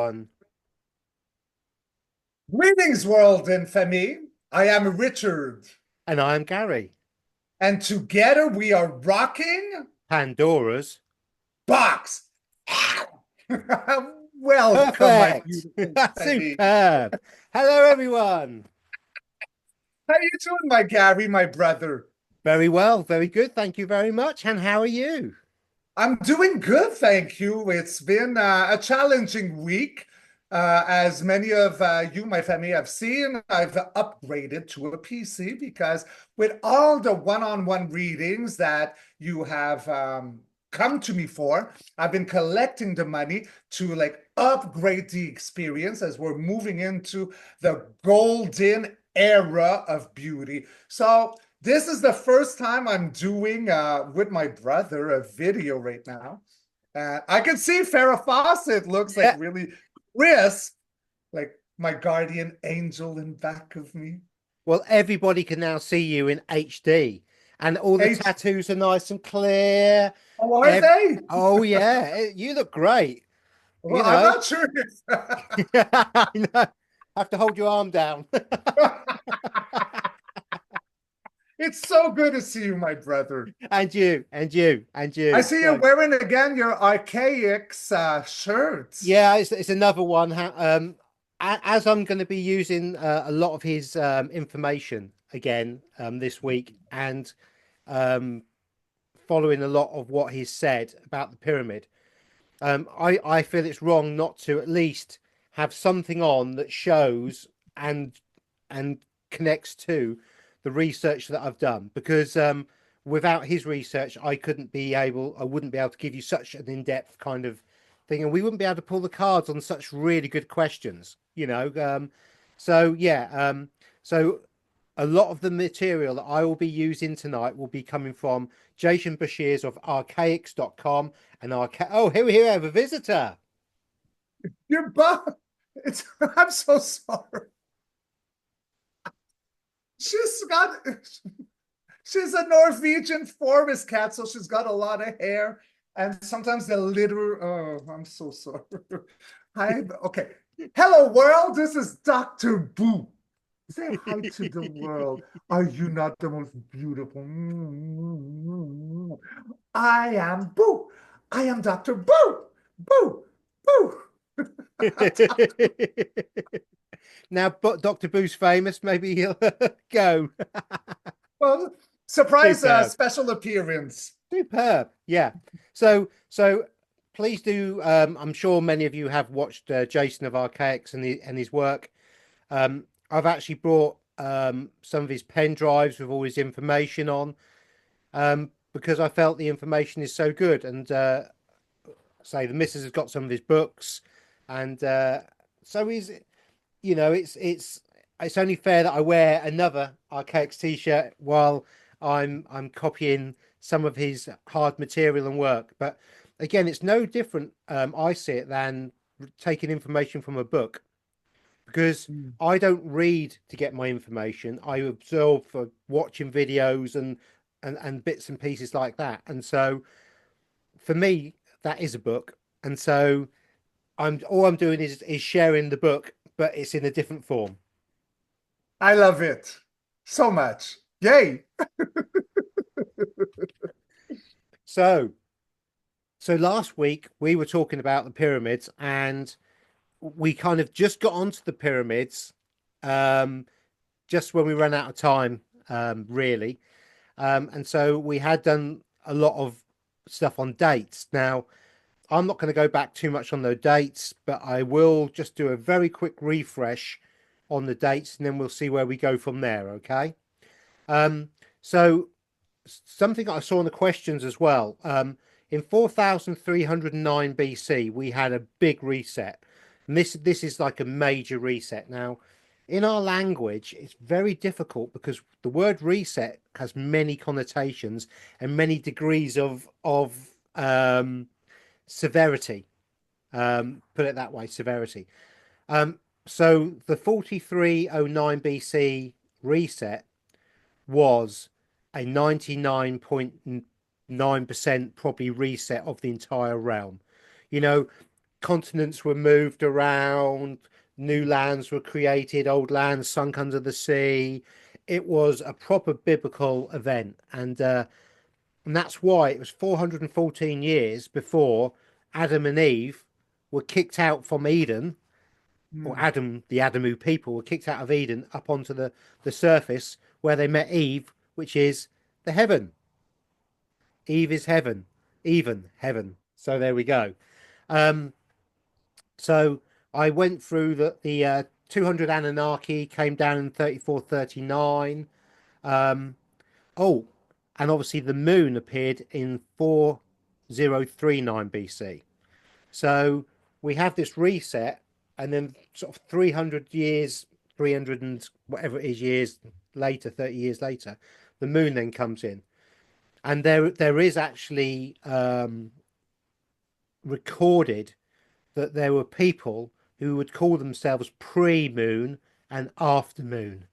everyone. Greetings, world and family. I am Richard, And I'm Gary. and together we are rocking Pandoras. Box. Welcome, my Perfect. beautiful family. Superb. Hello, everyone. How you doing, my Gary, my brother? Very well. Very good. Thank you very much. And how are you? I'm doing good, thank you. It's been a challenging week. As many of you, my family, have seen, I've upgraded to a PC because with all the one-on-one readings that you have come to me for, I've been collecting the money to like upgrade the experience as we're moving into the golden era of beauty. So this is the first time I'm doing with my brother a video right now. I can see Farrah Fawcett looks like Yeah. really crisp, like my guardian angel in back of me. Well, everybody can now see you in HD, and all the H, tattoos are nice and clear. oh, are Ev- they? oh, yeah. You look great. You Well, I'm know, not sure it's I know. Have to hold your arm down. it's so good to see you, my brother. And you, and you, and I you. see you So, wearing again your archaic shirts. yeah, it's another one. As I'm going to be using a lot of his information again this week, and um, following a lot of what he's said about the pyramid, I feel it's wrong not to at least have something on that shows and and connects to the research that I've done, because without his research, I wouldn't be able to give you such an in-depth kind of thing, and we wouldn't be able to pull the cards on such really good questions, you know. So yeah, so a lot of the material that I will be using tonight will be coming from Jason Bashir's of archaics.com and oh, here we have a visitor. Your butt. It's I'm so sorry. She's got she's a Norwegian forest cat, so she's got a lot of hair, and sometimes the litter. Oh, I'm so sorry. Hi, okay. Hello, world. This is Dr. Boo. Say hi to the world. Are you not the most beautiful? I am Boo. I am Dr. Boo. Boo. Boo. Now, but Dr. Boo's famous, maybe he'll go. Well, surprise Superb. special appearance. Superb. Yeah. So please do. I'm sure many of you have watched Jason of Archaics and his work. I've actually brought some of his pen drives with all his information on, because I felt the information is so good. And say the missus has got some of his books, and so he's, you know, it's only fair that I wear another Archaics t-shirt while I'm copying some of his hard material and work. But again, it's no different, I see it, than taking information from a book, because Mm. I don't read to get my information. I absorb for watching videos and bits and pieces like that. And so for me, that is a book. And so I'm doing is sharing the book, but it's in a different form. I love it so much. Yay. So last week we were talking about the pyramids, and we kind of just got onto the pyramids um just when we ran out of time, really. And so we had done a lot of stuff on dates. Now, I'm not going to go back too much on those dates, but I will just do a very quick refresh on the dates, and then we'll see where we go from there. Okay. So something I saw in the questions as well. In 4309 BC, we had a big reset, and this is like a major reset. Now, in our language, it's very difficult because the word reset has many connotations and many degrees of severity. Put it that way, severity. So the 4309 BC reset was a 99.9% probably reset of the entire realm. You know, continents were moved around, new lands were created, old lands sunk under the sea. It was a proper biblical event, and that's why it was 414 years before Adam and Eve were kicked out from Eden, or Mm. Adam, the Adamu people were kicked out of Eden up onto the surface where they met Eve, which is the heaven. Eve is heaven, even heaven. So there we go. Um, so I went through the 200 Anunnaki came down in 3439. Um, oh, and obviously the moon appeared in 4039 BC. So we have this reset, and then sort of 300 years, 300 and whatever it is years later, 30 years later, the moon then comes in. And there is actually recorded that there were people who would call themselves pre-moon and after moon,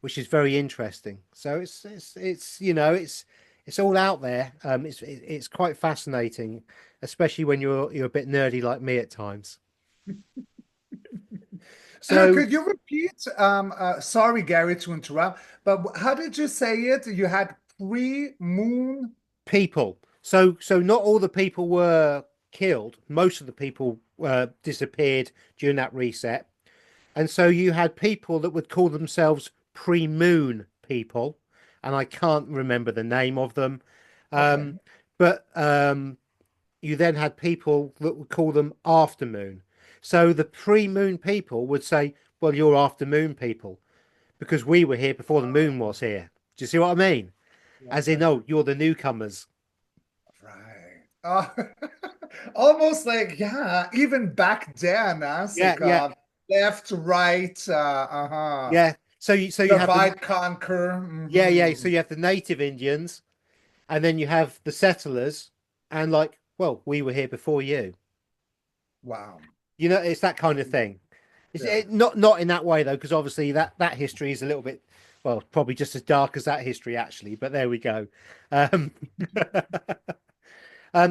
which is very interesting. So it's it's all out there. It's quite fascinating, especially when you're a bit nerdy like me at times. So Could you repeat? Sorry, Gary, to interrupt, but how did you say it? You had pre-moon. people, so not all the people were killed. Most of the people disappeared during that reset, and so you had people that would call themselves pre-moon people, and I can't remember the name of them. Okay. Um, but you then had people that would call them after moon. So the pre-moon people would say, "Well, you're after moon people because we were here before the moon was here." Do you see what I mean? As in, Okay. oh, you're the newcomers. Right. Almost like, yeah, even back then, it's Yeah, like yeah, left, right, uh-huh. yeah. So you have the Divide, conquer. yeah, yeah. Hmm. So you have the native Indians, and then you have the settlers, and like, well, we were here before you. Wow. It's that kind of thing. Yeah. Not in that way though, because obviously that history is a little bit, well, probably just as dark as that history actually. But there we go. Um,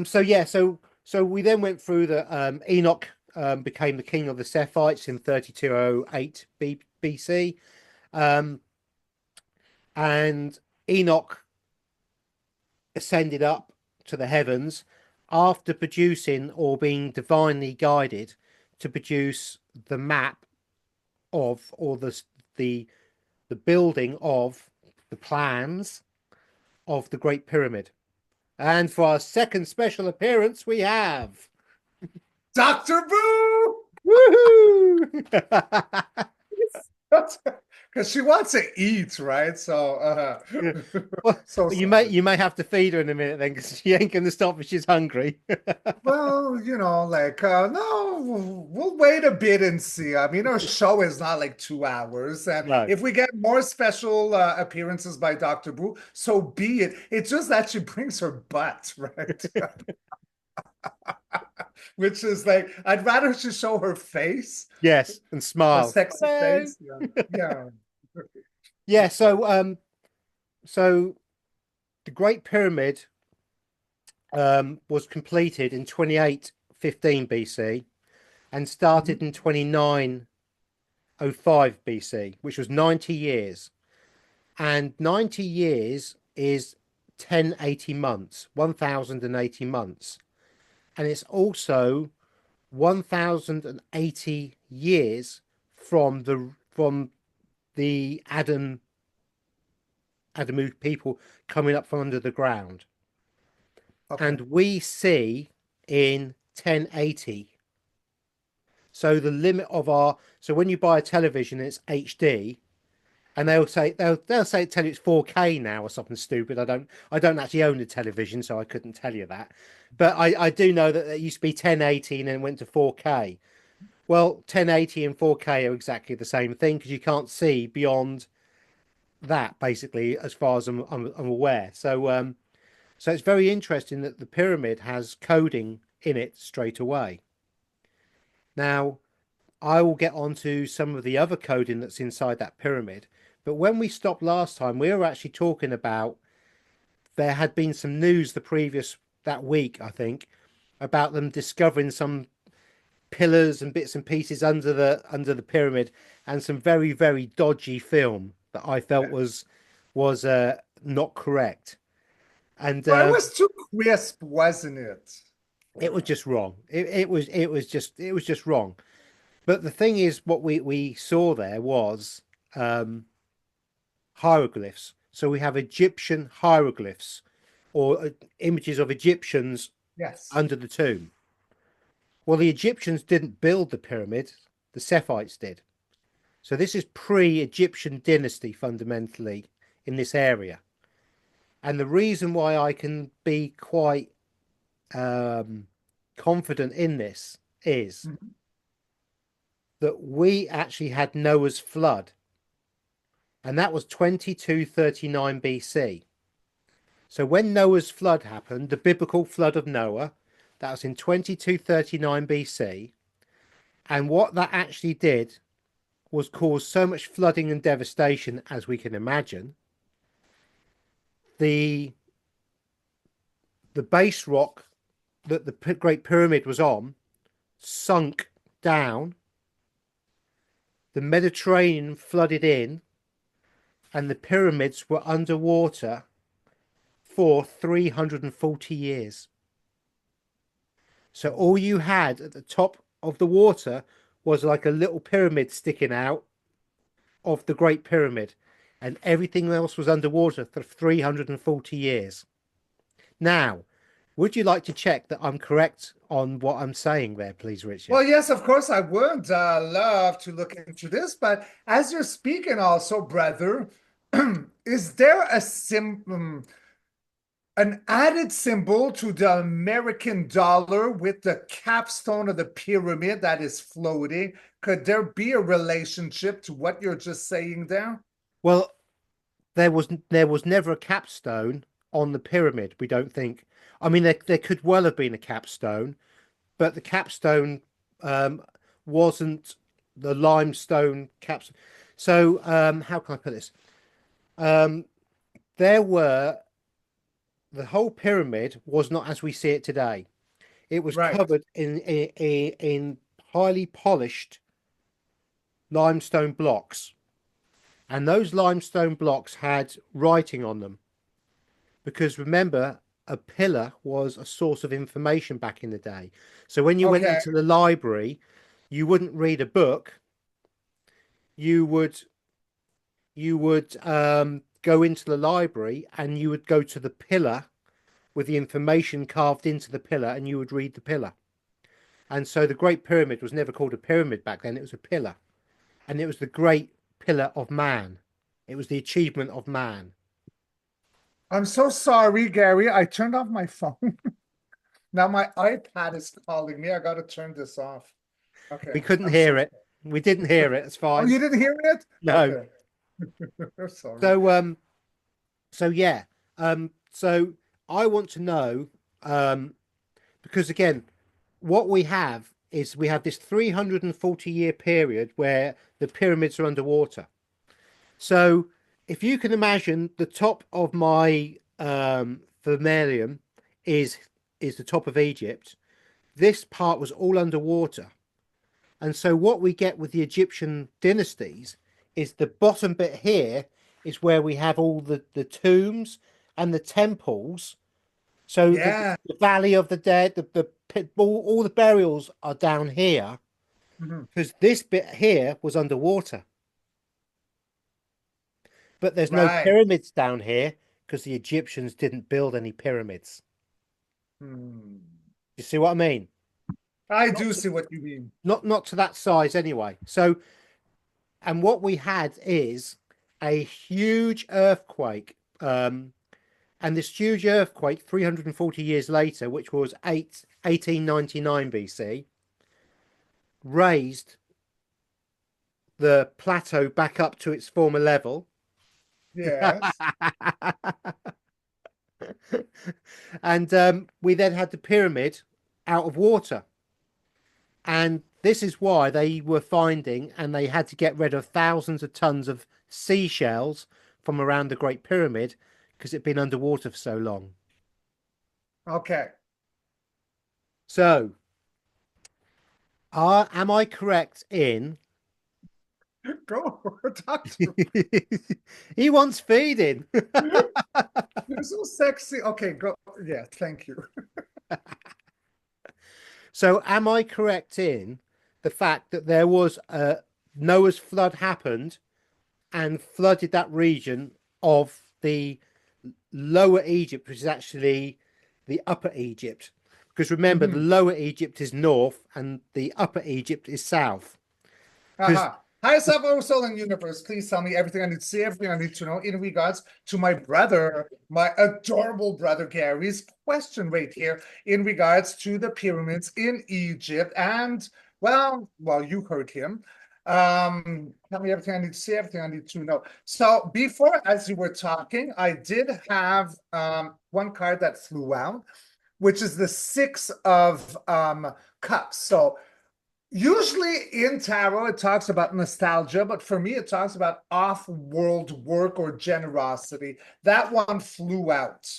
so yeah, so we then went through the Enoch became the king of the Sephites in 3208 BC, and Enoch ascended up to the heavens after producing or being divinely guided to produce the map of or the the building of the plans of the Great Pyramid. And for our second special appearance, we have Dr. Boo! woohoo! Because she wants to eat, right? So, Well, so you may sorry. you may have to feed her in a minute then, because she ain't gonna stop if she's hungry. Well, like, no, we'll wait a bit and see. I mean, our show is not like 2 hours. And No. if we get more special appearances by Dr. Boo, so be it. It's just that she brings her butt, right? Which is like, I'd rather she show her face, Yes, and her smile. sexy Hello. face. Yeah. Yeah. Yeah, so the Great Pyramid was completed in 2815 BC and Mhm. started in 2905 BC, which was 90 years. And 90 years is 1080 months, 1080 months. And it's also 1080 years from the Adamu people coming up from under the ground. Okay. And we see in 1080. So the limit of our so when you buy a television, it's HD, and they'll say tell you it's 4K now or something stupid. I don't actually own a television, so I couldn't tell you that. But I do know that it used to be 1080 and then went to 4K. Well, 1080 and 4K are exactly the same thing because you can't see beyond that basically, as far as I'm aware. So it's very interesting that the pyramid has coding in it straight away. Now, I will get onto some of the other coding that's inside that pyramid. But when we stopped last time, we were actually talking about there had been some news that week, I think, about them discovering some pillars and bits and pieces under the pyramid, and some very, very dodgy film that I felt was not correct. And Well, it was too crisp, wasn't it? it was just wrong. It was just wrong. But the thing is, what we saw there was hieroglyphs. So we have Egyptian hieroglyphs, or images of Egyptians Yes. under the tomb. Well, the Egyptians didn't build the pyramid, the Sephites did. So this is pre-Egyptian dynasty fundamentally in this area. And the reason why I can be quite confident in this is Mhm. that we actually had Noah's flood, and that was 2239 BC. So when Noah's flood happened, the biblical flood of Noah, that was in 2239 BC. And what that actually did was cause so much flooding and devastation, as we can imagine. The base rock that the Great Pyramid was on sunk down. The Mediterranean flooded in, and the pyramids were underwater for 340 years. So all you had at the top of the water was like a little pyramid sticking out of the Great Pyramid, and everything else was underwater for 340 years. Now, would you like to check that I'm correct on what I'm saying there, please, Richard? Well, yes, of course, I would love to look into this, but as you're speaking, also, brother, is there an added symbol to the American dollar with the capstone of the pyramid that is floating? Could there be a relationship to what you're just saying there? Well, there was never a capstone on the pyramid, we don't think. I mean, there could well have been a capstone, but the capstone um, wasn't the limestone capstone. So, how can I put this? Um, there were the whole pyramid was not as we see it today. It was Right. covered in highly polished limestone blocks, and those limestone blocks had writing on them. Because remember, a pillar was a source of information back in the day. So when you went Okay. into the library, you wouldn't read a book. You would go into the library and you would go to the pillar with the information carved into the pillar, and you would read the pillar. And so the Great Pyramid was never called a pyramid back then, it was a pillar. And it was the great pillar of man. It was the achievement of man. I'm so sorry, Gary. I turned off my phone. Now my iPad is calling me. I got to turn this off. Okay. We couldn't I'm hear so it. We didn't hear it. It's Oh, fine. you didn't hear it? No. Okay. Sorry. So yeah. So I want to know, because again, what we have is we have this 340-year period where the pyramids are underwater. So if you can imagine, the top of my vermilion is the top of Egypt. This part was all underwater. And so what we get with the Egyptian dynasties is the bottom bit here is where we have all the tombs and the temples. So Yeah. the Valley of the Dead, all the burials are down here, Mhm. because this bit here was underwater. But there's no Right. pyramids down here because the Egyptians didn't build any pyramids. Hmm. You see what I mean? I Not do to, see what you mean. not to that size anyway. So, and what we had is a huge earthquake. And this huge earthquake 340 years later, which was 1899 BC, raised the plateau back up to its former level. Yes. And we then had the pyramid out of water. And this is why they were finding, and they had to get rid of thousands of tons of seashells from around the Great Pyramid because it'd been underwater for so long. Okay. So Am I correct in Go talk to he wants feeding? me. You're so sexy. Okay, go. Yeah, thank you. So am I correct in the fact that there was a Noah's flood happened and flooded that region of the Lower Egypt, which is actually the Upper Egypt? Because remember, the Mhm. Lower Egypt is north and the Upper Egypt is south. Because Aha. Hi, Sabo Soul and Universe. Please tell me everything I need to see, everything I need to know in regards to my brother, my adorable brother Gary's question right here in regards to the pyramids in Egypt. And well, you heard him. Tell me everything I need to see, everything I need to know. So before, as you were talking, I did have one card that flew out, which is the Six of Cups. So usually in tarot, it talks about nostalgia, but for me, it talks about off-world work or generosity. That one flew out.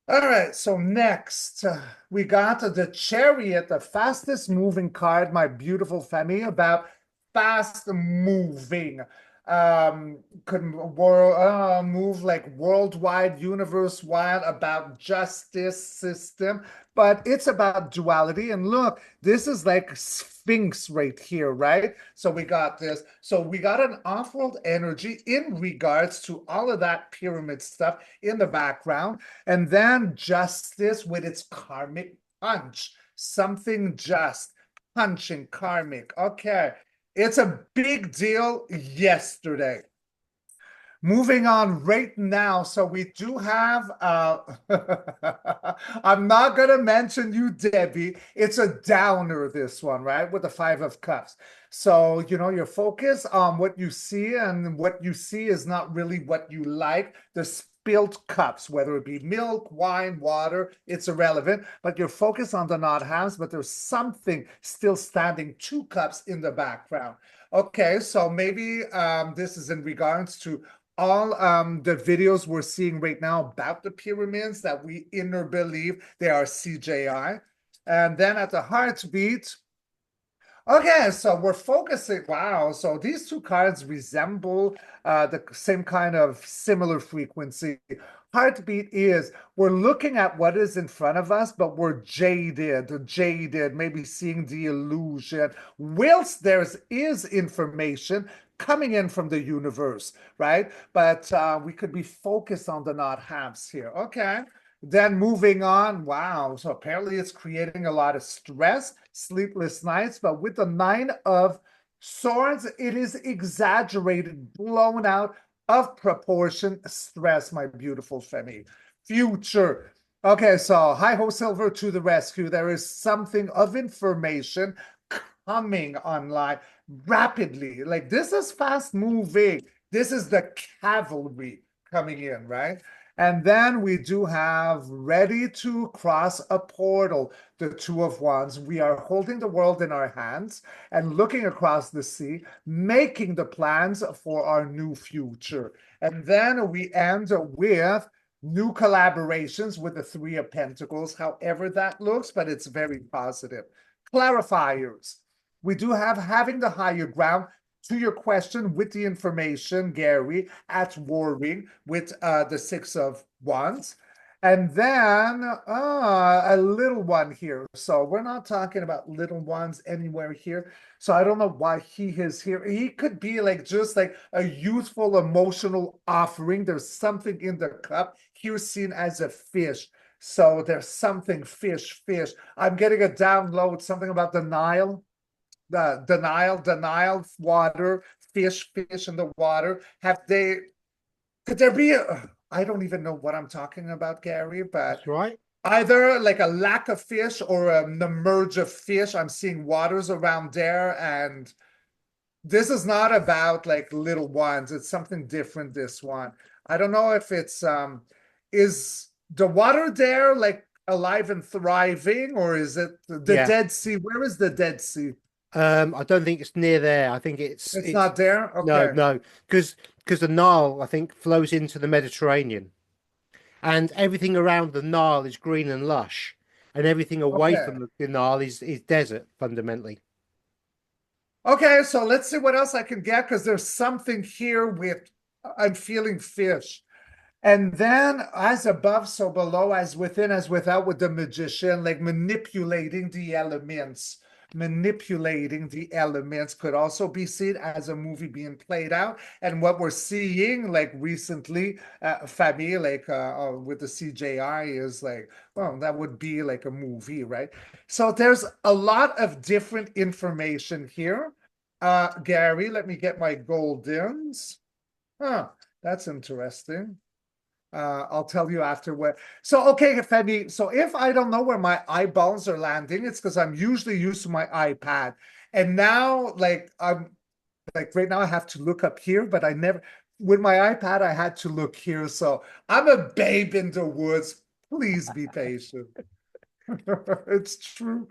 All right, so next we got the Chariot, the fastest moving card, my beautiful Femi, about fast moving. Could move like worldwide, universe wide, about justice system, but it's about duality. And look, this is like Sphinx right here, right? So we got this. So we got an off-world energy in regards to all of that pyramid stuff in the background. And then justice with its karmic punch, something just, punching karmic. Okay, it's a big deal yesterday. Moving on right now. So we do have I'm not gonna mention you, Debbie. It's a downer, this one, right? With the Five of Cups. So you're focused on what you see, and what you see is not really what you like. The spilled cups, whether it be milk, wine, water, it's irrelevant, but you're focused on the not haves, but there's something still standing, two cups in the background. Okay, so maybe this is in regards to all the videos we're seeing right now about the pyramids that we inner believe they are CJI. And then at the heartbeat, okay, so we're focusing. Wow, so these two cards resemble the same kind of similar frequency. Heartbeat is we're looking at what is in front of us, but we're jaded, maybe seeing the illusion. Whilst there is information coming in from the universe, right? But we could be focused on the not haves here. Okay. Then moving on, wow. So apparently it's creating a lot of stress, sleepless nights, but with the Nine of Swords, it is exaggerated, blown out of proportion stress, my beautiful Femi. Future. Okay, so hi ho silver to the rescue. There is something of information coming online rapidly. Like this is fast moving. This is the cavalry coming in, right? And then we do have ready to cross a portal, the Two of Wands. We are holding the world in our hands and looking across the sea, making the plans for our new future. And then we end with new collaborations with the Three of Pentacles, however that looks, but it's very positive. Clarifiers. We do have having the higher ground, to your question with the information, Gary, at warring with the Six of Wands. And then a little one here. So we're not talking about little ones anywhere here. So I don't know why he is here. He could be like just like a youthful emotional offering. There's something in the cup here seen as a fish. So there's something fish. I'm getting a download, something about the Nile, the Nile water, fish in the water. Could there be I don't even know what I'm talking about, Gary, but that's right. either like a lack of fish or the merge of fish. I'm seeing waters around there, and this is not about like little ones. It's something different, this one. I don't know if it's is the water there like alive and thriving, or is it the Yeah. Dead Sea? Where is the Dead Sea? I don't think it's near there. I think It's it's not there? no, Okay. no, because the Nile, I think, flows into the Mediterranean, and everything around the Nile is green and lush. and everything away Okay. from the Nile is desert fundamentally. Okay, so let's see what else I can get because there's something here with I'm feeling fish. And then as above, so below, as within, as without, with the magician, like manipulating the elements. Manipulating the elements could also be seen as a movie being played out. And what we're seeing, like recently, Fabi, like with the CJI, is like, well, that would be like a movie, right? So there's a lot of different information here. Gary, let me get my goldens. Huh, that's interesting. I'll tell you after where. So, okay, Femi. So, if I don't know where my eyeballs are landing, it's because I'm usually used to my iPad. And now, like, I'm like right now, I have to look up here, but I never, with my iPad, I had to look here. So, I'm a babe in the woods. Please be patient. It's true.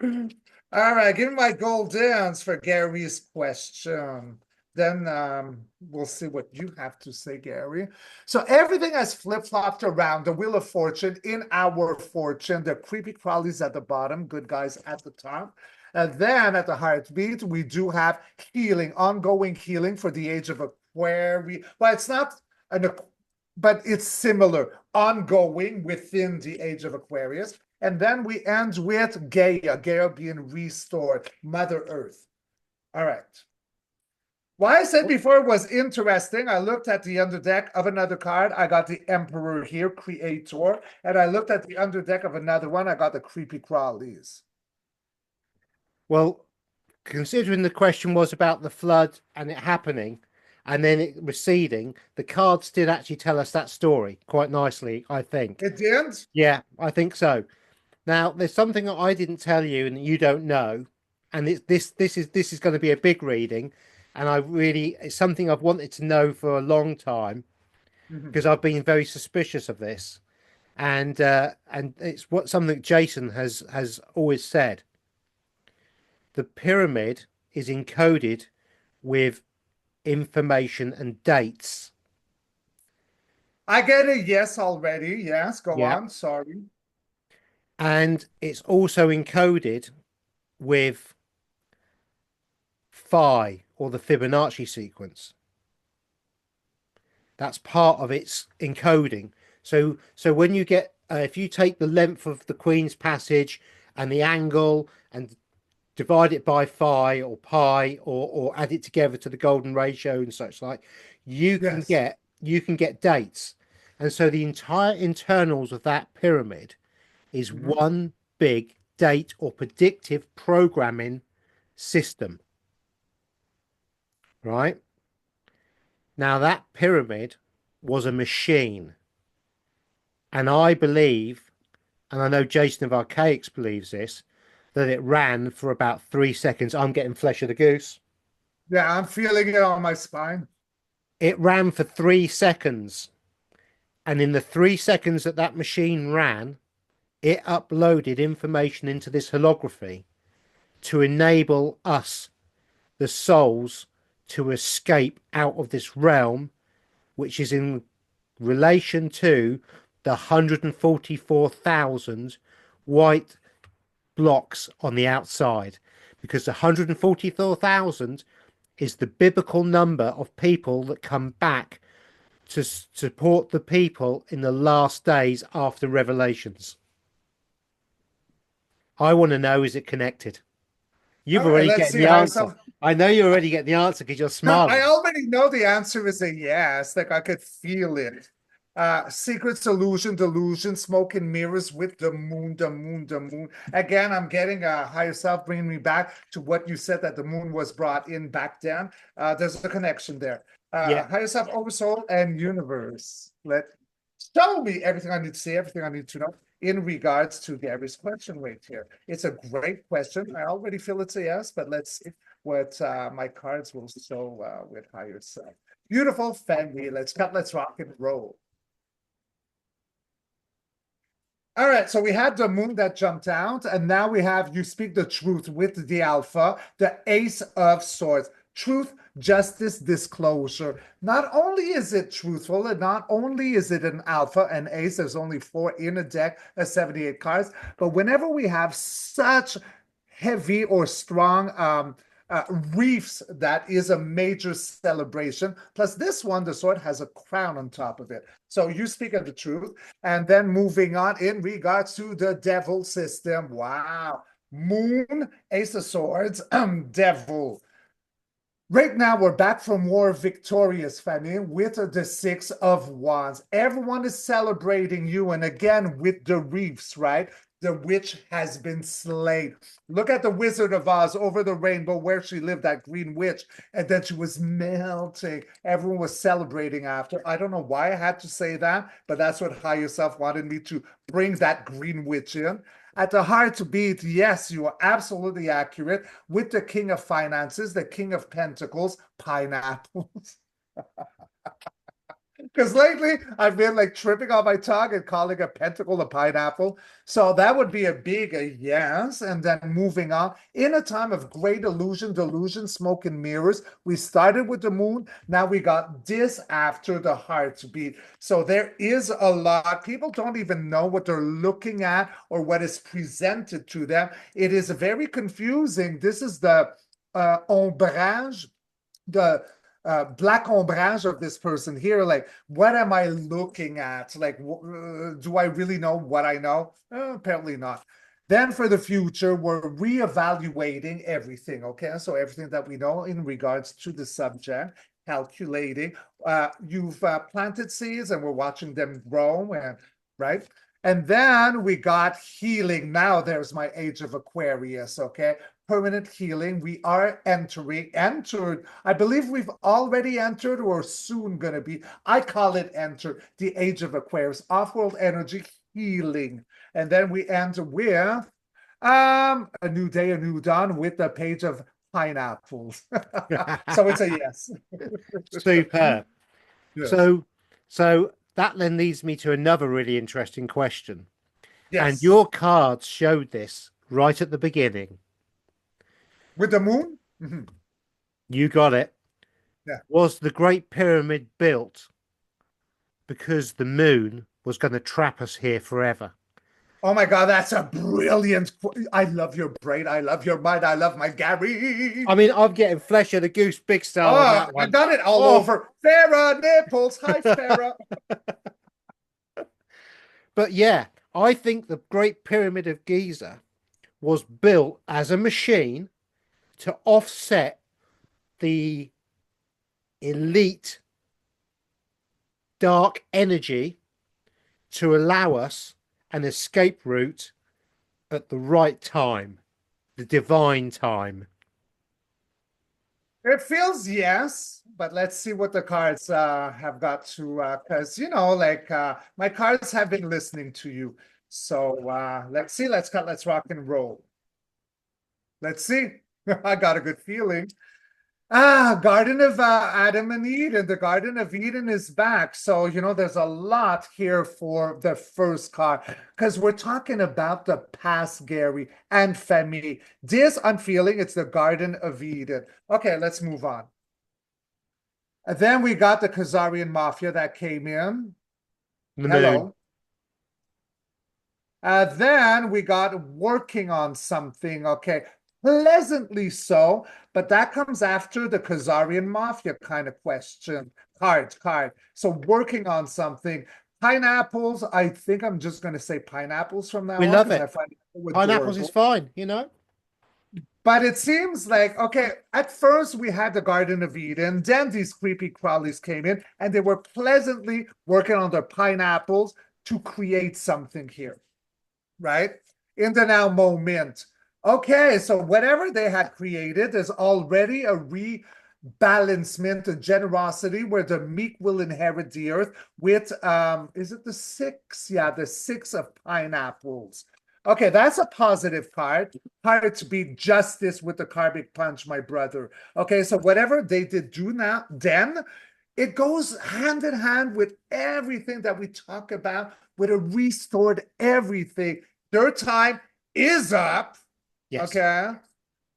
All right, give me my gold dance for Gary's question. Then we'll see what you have to say, Gary. So everything has flip-flopped around the Wheel of Fortune in our fortune. The creepy crawlies at the bottom, good guys at the top. And then at the heartbeat, we do have healing, ongoing healing for the age of Aquarius. Well, it's not an, but it's similar, ongoing within the age of Aquarius. And then we end with Gaia, Gaia being restored, Mother Earth. All right. Why I said before it was interesting, I looked at the underdeck of another card. I got the Emperor here, Creator. And I looked at the underdeck of another one. I got the Creepy Crawlies. Well, considering the question was about the flood and it happening and then it receding, the cards did actually tell us that story quite nicely, I think. It did? Yeah, I think so. Now, there's something that I didn't tell you and that you don't know, and this is going to be a big reading, and it's something I've wanted to know for a long time Mhm. because I've been very suspicious of this, and it's what something Jason has always said. The pyramid is encoded with information and dates. I get a yes already. Yes, go Yeah. on. Sorry. And it's also encoded with phi or the Fibonacci sequence. That's part of its encoding. So when you get if you take the length of the Queen's Passage and the angle and divide it by phi or pi or add it together to the golden ratio and such like, Yes. you can get dates. And so the entire internals of that pyramid is Mhm. one big date or predictive programming system, right? Now that pyramid was a machine, and I believe, and I know Jason of Archaics believes this, that it ran for about 3 seconds. I'm getting flesh of the goose. Yeah, I'm feeling it on my spine. It ran for 3 seconds, and in the 3 seconds that that machine ran, it uploaded information into this holography to enable us, the souls, to escape out of this realm, which is in relation to the 144,000 white blocks on the outside, because the 144,000 is the biblical number of people that come back to support the people in the last days after Revelations. I want to know, is it connected? You've All right, already let's getting see the how answer. some. I know you already get the answer because you're I smiling. already know the answer is a yes. Like I could feel it. Secret solution, delusion, smoke and mirrors with the moon, the moon, the moon. Again, I'm getting a higher self bringing me back to what you said that the moon was brought in back then. There's a connection there. Yeah. Higher self, oversoul, and universe. Let show me everything I need to see, everything I need to know in regards to Gary's question right here. It's a great question. I already feel it's a yes, but let's see what my cards will show with higher self. Beautiful family. Let's cut, let's rock and roll. All right, so we had the moon that jumped out, and now we have you speak the truth with the alpha, the ace of swords. Truth, justice, disclosure. Not only is it truthful, and not only is it an alpha, an ace, there's only 4 in a deck of 78 cards, but whenever we have such heavy or strong reefs, that is a major celebration. Plus, this one, the sword, has a crown on top of it. So you speak of the truth. And then moving on in regards to the devil system. Wow. Moon, Ace of Swords, Devil. Right now, we're back from war victorious, Fanny, with the Six of Wands. Everyone is celebrating you. And again, with the reefs, right? The witch has been slain. Look at the Wizard of Oz over the rainbow where she lived, that green witch. And then she was melting. Everyone was celebrating after. I don't know why I had to say that, but that's what Higher Self wanted me to bring that green witch in. At the heartbeat, yes, you are absolutely accurate. With the King of Finances, the King of Pentacles, pineapples. Because lately I've been like tripping on my tongue and calling a pentacle a pineapple. So that would be a big yes. And then moving on, in a time of great illusion, delusion, smoke and mirrors, we started with the moon. Now we got this after the heartbeat. So there is a lot. People don't even know what they're looking at or what is presented to them. It is very confusing. This is the ombrage, the black ombrage of this person here. Like, what am I looking at? Like, do I really know what I know? Apparently not. Then for the future, we're reevaluating everything, okay? So everything that we know in regards to the subject, calculating. You've planted seeds and we're watching them grow, and right? And then we got healing. Now there's my age of Aquarius, okay? Permanent healing. We are entered. I believe we've already entered or soon going to be. I call it enter the age of Aquarius, off-world energy healing. And then we end with a new day, a new dawn with the page of pineapples. So it's a yes. Superb. Yes. So that then leads me to another really interesting question. And Yes. your cards showed this right at the beginning. With the moon? Mm-hmm. You got it. Yeah. Was the Great Pyramid built because the moon was going to trap us here forever? Oh my God, that's a brilliant. I love your brain. I love your mind. I love my Gary. I mean, I'm getting flesh of the goose big style on that I one. got it all over. Farah nipples. Hi, Farah. But yeah, I think the Great Pyramid of Giza was built as a machine to offset the elite dark energy to allow us an escape route at the right time, the divine time. It feels yes, but let's see what the cards have got to, because like my cards have been listening to you. So let's see. Let's rock and roll. Let's see. I got a good feeling. Garden of Adam and Eden. The Garden of Eden is back. So, there's a lot here for the first card because we're talking about the past, Gary and Femi. This, I'm feeling, it's the Garden of Eden. Okay, let's move on. And then we got the Khazarian Mafia that came in. The Hello. moon. Then we got working on something. Okay. Pleasantly so, but that comes after the Khazarian Mafia kind of question. Card. So working on something. Pineapples, I think I'm just going to say pineapples from now We on love because it. I find it Pineapples is fine, But it seems like, okay, at first we had the Garden of Eden, then these creepy crawlies came in and they were pleasantly working on their pineapples to create something here, right? In the now moment. Okay, so whatever they had created, there's already a rebalancement, a generosity where the meek will inherit the earth with, is it the 6? Yeah, the 6 of pineapples. Okay, that's a positive card. Card to be justice with the karmic punch, my brother. Okay, so whatever they did do now, then it goes hand in hand with everything that we talk about with a restored everything. Their time is up. Yes. Okay.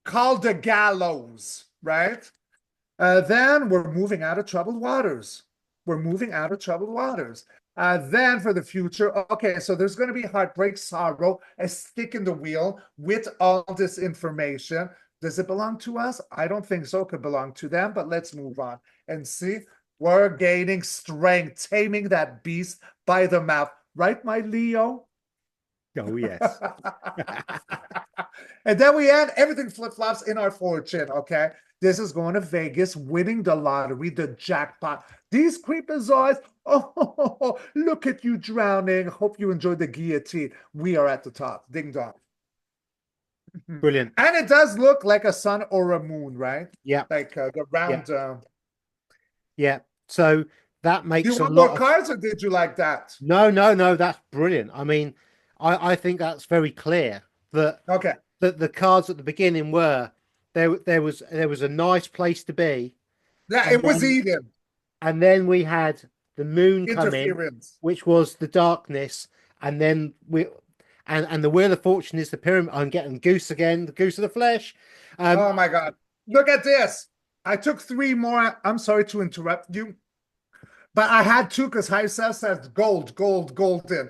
Called the gallows, right? Then we're moving out of troubled waters. We're moving out of troubled waters. Then for the future, okay, so there's going to be heartbreak, sorrow, a stick in the wheel with all this information. Does it belong to us? I don't think so. It could belong to them, but let's move on and see. We're gaining strength, taming that beast by the mouth. Right, my Leo? Oh, yes. And then we end everything flip-flops in our fortune, okay? This is going to Vegas, winning the lottery, the jackpot. These creepazoids, oh, look at you drowning. Hope you enjoyed the guillotine. We are at the top. Ding dong. Brilliant. And it does look like a sun or a moon, right? Yeah. Like the Yeah. round. Yeah. So that Do you makes a want more lot of cards or did you like that? no, that's brilliant. I mean, I think that's very clear that Okay. the cards at the beginning were there was a nice place to be, Yeah, and it was then Eden. we had the moon come in, Interference. which was the darkness, and then and the wheel of fortune is the pyramid. I'm getting goose again, the goose of the flesh. Oh my God. Look at this. I took three more. I'm sorry to interrupt you, but I had two because High says gold, gold, golden.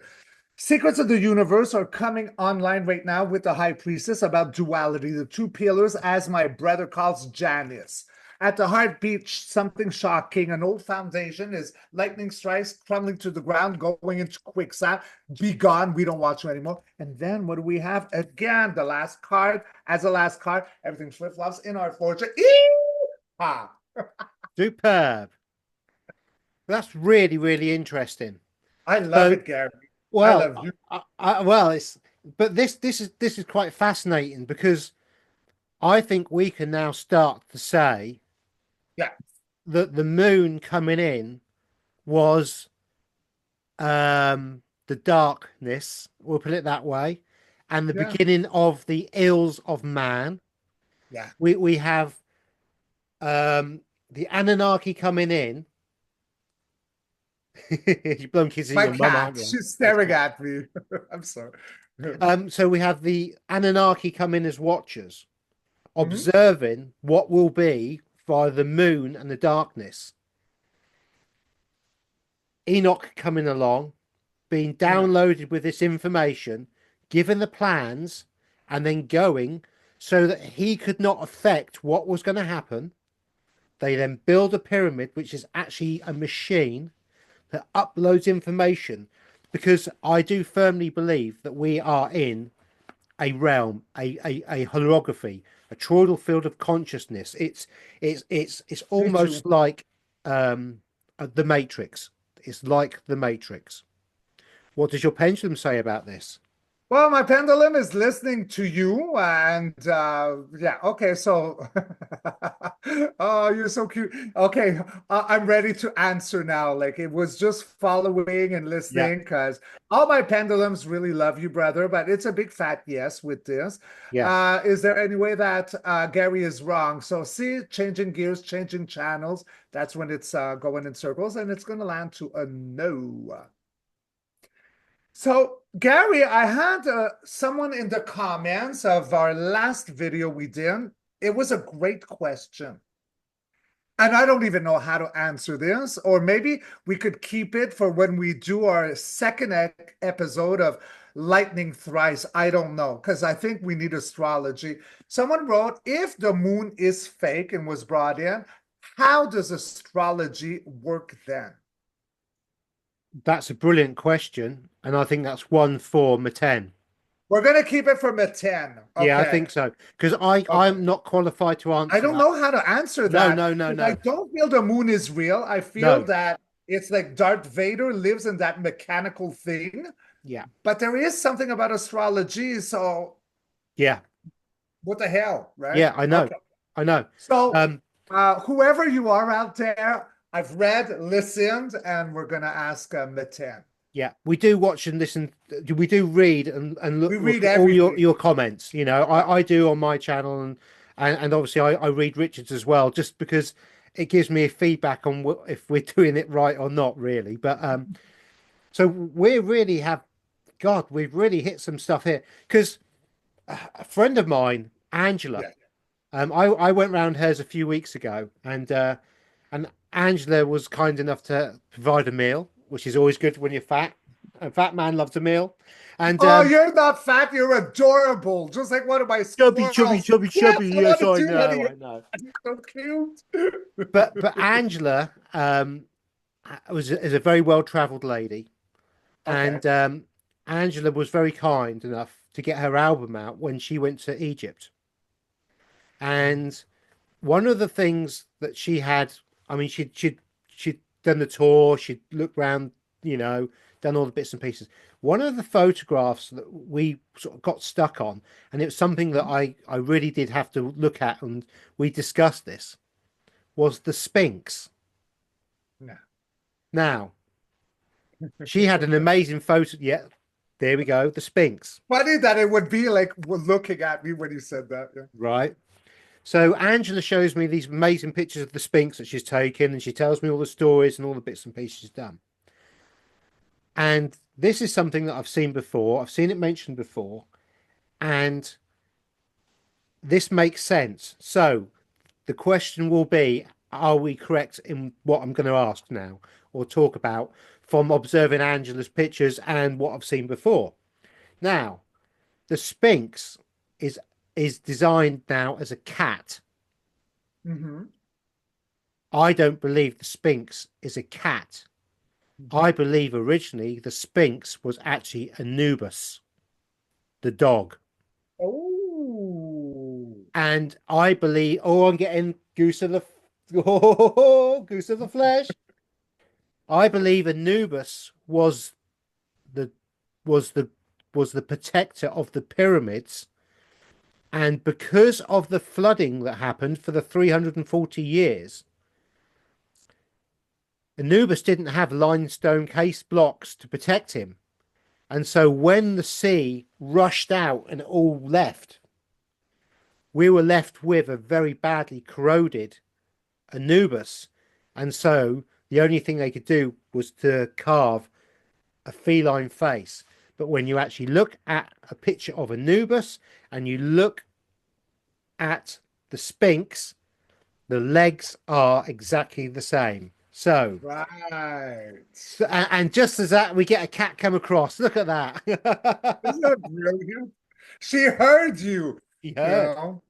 Secrets of the Universe are coming online right now with the High Priestess about duality, the two pillars, as my brother calls Janice. At the heartbeat, something shocking. An old foundation is lightning strikes, crumbling to the ground, going into quicksand. Be gone. We don't watch you anymore. And then what do we have? Again, the last card. As the last card, everything flip flops in our fortune. Ah, Superb. That's really, really interesting. I love So, it, Gary. I well, love you. well, but this is quite fascinating because I think we can now start to say Yeah, that the moon coming in was the darkness, we'll put it that way, and the yeah, beginning of the ills of man. yeah. We have the Anunnaki coming in. You're blowing kisses at My your mum, cat, aren't you? she's staring at me. I'm sorry. So we have the Anunnaki come in as watchers, Mhm. observing what will be via the moon and the darkness. Enoch coming along, being Yeah. downloaded with this information, given the plans, and then going so that he could not affect what was going to happen. They then build a pyramid, which is actually a machine that uploads information, because I do firmly believe that we are in a realm, a holography, a toroidal field of consciousness. It's Me too. almost like the Matrix. It's like the Matrix. What does your pendulum say about this? Well, my pendulum is listening to you, and yeah, okay, so oh, you're so cute. Okay, I'm ready to answer now. Like it was just following and Yeah, listening because all my pendulums really love you, brother, but it's a big fat yes with this. yeah. Is there any way that Gary is wrong? So see, changing gears, changing channels, that's when it's going in circles, and it's going to land to a no. So, Gary, I had someone in the comments of our last video we did. It was a great question. And I don't even know how to answer this, or maybe we could keep it for when we do our second episode of Lightning Thrice. I don't know, because I think we need astrology. Someone wrote, if the moon is fake and was brought in, how does astrology work then? That's a brilliant question, and I think that's one for Maten. We're going to keep it from a 10. Yeah, I Okay. think so because I Okay. I'm not qualified to I answer don't that. know how to answer No, that no, no, because I no, don't feel the moon is real. I feel no. that it's like Darth Vader lives in that mechanical thing, Yeah, but there is something about astrology. So yeah, what the hell, right? yeah. I know, Okay. I know. So Um, whoever you are out there, I've read, listened, and we're gonna ask Meten. Yeah, we do watch and listen. We do read and We look read at all everything. your comments. You know, I do on my channel, and obviously I read Richard's as well, just because it gives me a feedback on if we're doing it right or not, really. But so we really have, God, we've really hit some stuff here because a friend of mine, Angela, Yeah. I went round hers a few weeks ago, and Angela was kind enough to provide a meal, which is always good when you're fat. A fat man loves a meal, and Oh, you're not fat. You're adorable. Just like one of my chubby, chubby, squirrels. chubby, Yes, chubby. I want Yes, to I do that know, again. I know. You're so cute. But Angela is a very well travelled lady, Okay. and Angela was very kind enough to get her album out when she went to Egypt. And one of the things that she had, I mean, she'd done the tour, she'd looked around, done all the bits and pieces. One of the photographs that we sort of got stuck on, and it was something that I really did have to look at, and we discussed this, was the Sphinx. Yeah. Now, she had an amazing photo. Yeah, there we go, the Sphinx, Funny that it would be like looking at me when you said that. Yeah. right? So Angela shows me these amazing pictures of the Sphinx that she's taken, and she tells me all the stories and all the bits and pieces she's done. And this is something that I've seen before. I've seen it mentioned before, and this makes sense. So the question will be, are we correct in what I'm going to ask now or talk about from observing Angela's pictures and what I've seen before? Now, the Sphinx is is designed now as a cat. Mm-hmm. I don't believe the Sphinx is a cat. I believe originally the Sphinx was actually Anubis, the dog. Oh. And I believe, oh, I'm getting goose of the oh, goose of the flesh. I believe Anubis the was the was the protector of the pyramids, and because of the flooding that happened for the 340 years, Anubis didn't have limestone case blocks to protect him. And so when the sea rushed out and it all left, we were left with a very badly corroded Anubis. And so the only thing they could do was to carve a feline face. But when you actually look at a picture of Anubis and you look at the Sphinx, the legs are exactly the same. So, Right. and just as that, we get a cat come across. Look at Isn't that. that brilliant? She heard you, He you heard. know.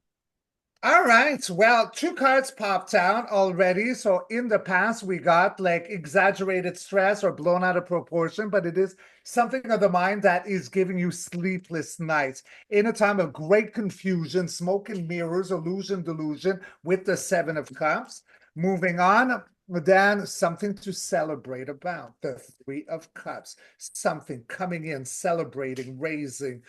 All right. Well, two cards popped out already. So in the past, we got like exaggerated stress or blown out of proportion, but it is something of the mind that is giving you sleepless nights in a time of great confusion, smoke and mirrors, illusion, delusion with the Seven of Cups. Moving on, then something to celebrate about the Three of Cups, something coming in, celebrating, raising.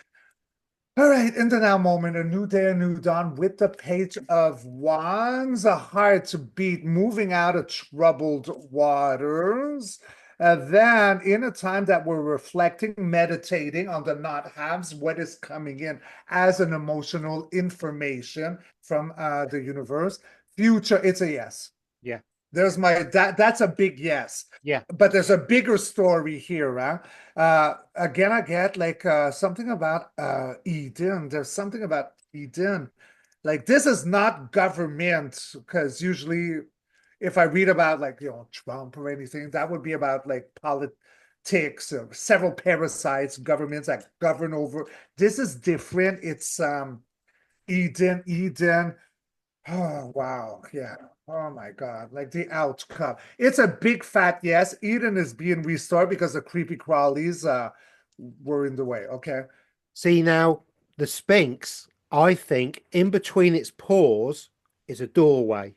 All right, in the now moment, a new day, a new dawn with the Page of Wands, a heart to beat, moving out of troubled waters. Then, in a time that we're reflecting, meditating on the not haves, what is coming in as an emotional information from the universe. Future, it's a yes. Yeah. There's my that's a big yes. Yeah. But there's a bigger story here, huh? Again, I get like something about Eden. There's something about Eden. Like this is not government, because usually if I read about like Trump or anything, that would be about like politics, several parasites, governments that govern over. This is different. It's Eden, Eden. Oh, wow. Yeah. Oh my God. Like the outcome. It's a big fat yes. Eden is being restored because the creepy crawlies were in the way. Okay. See now, the Sphinx, I think, in between its paws is a doorway.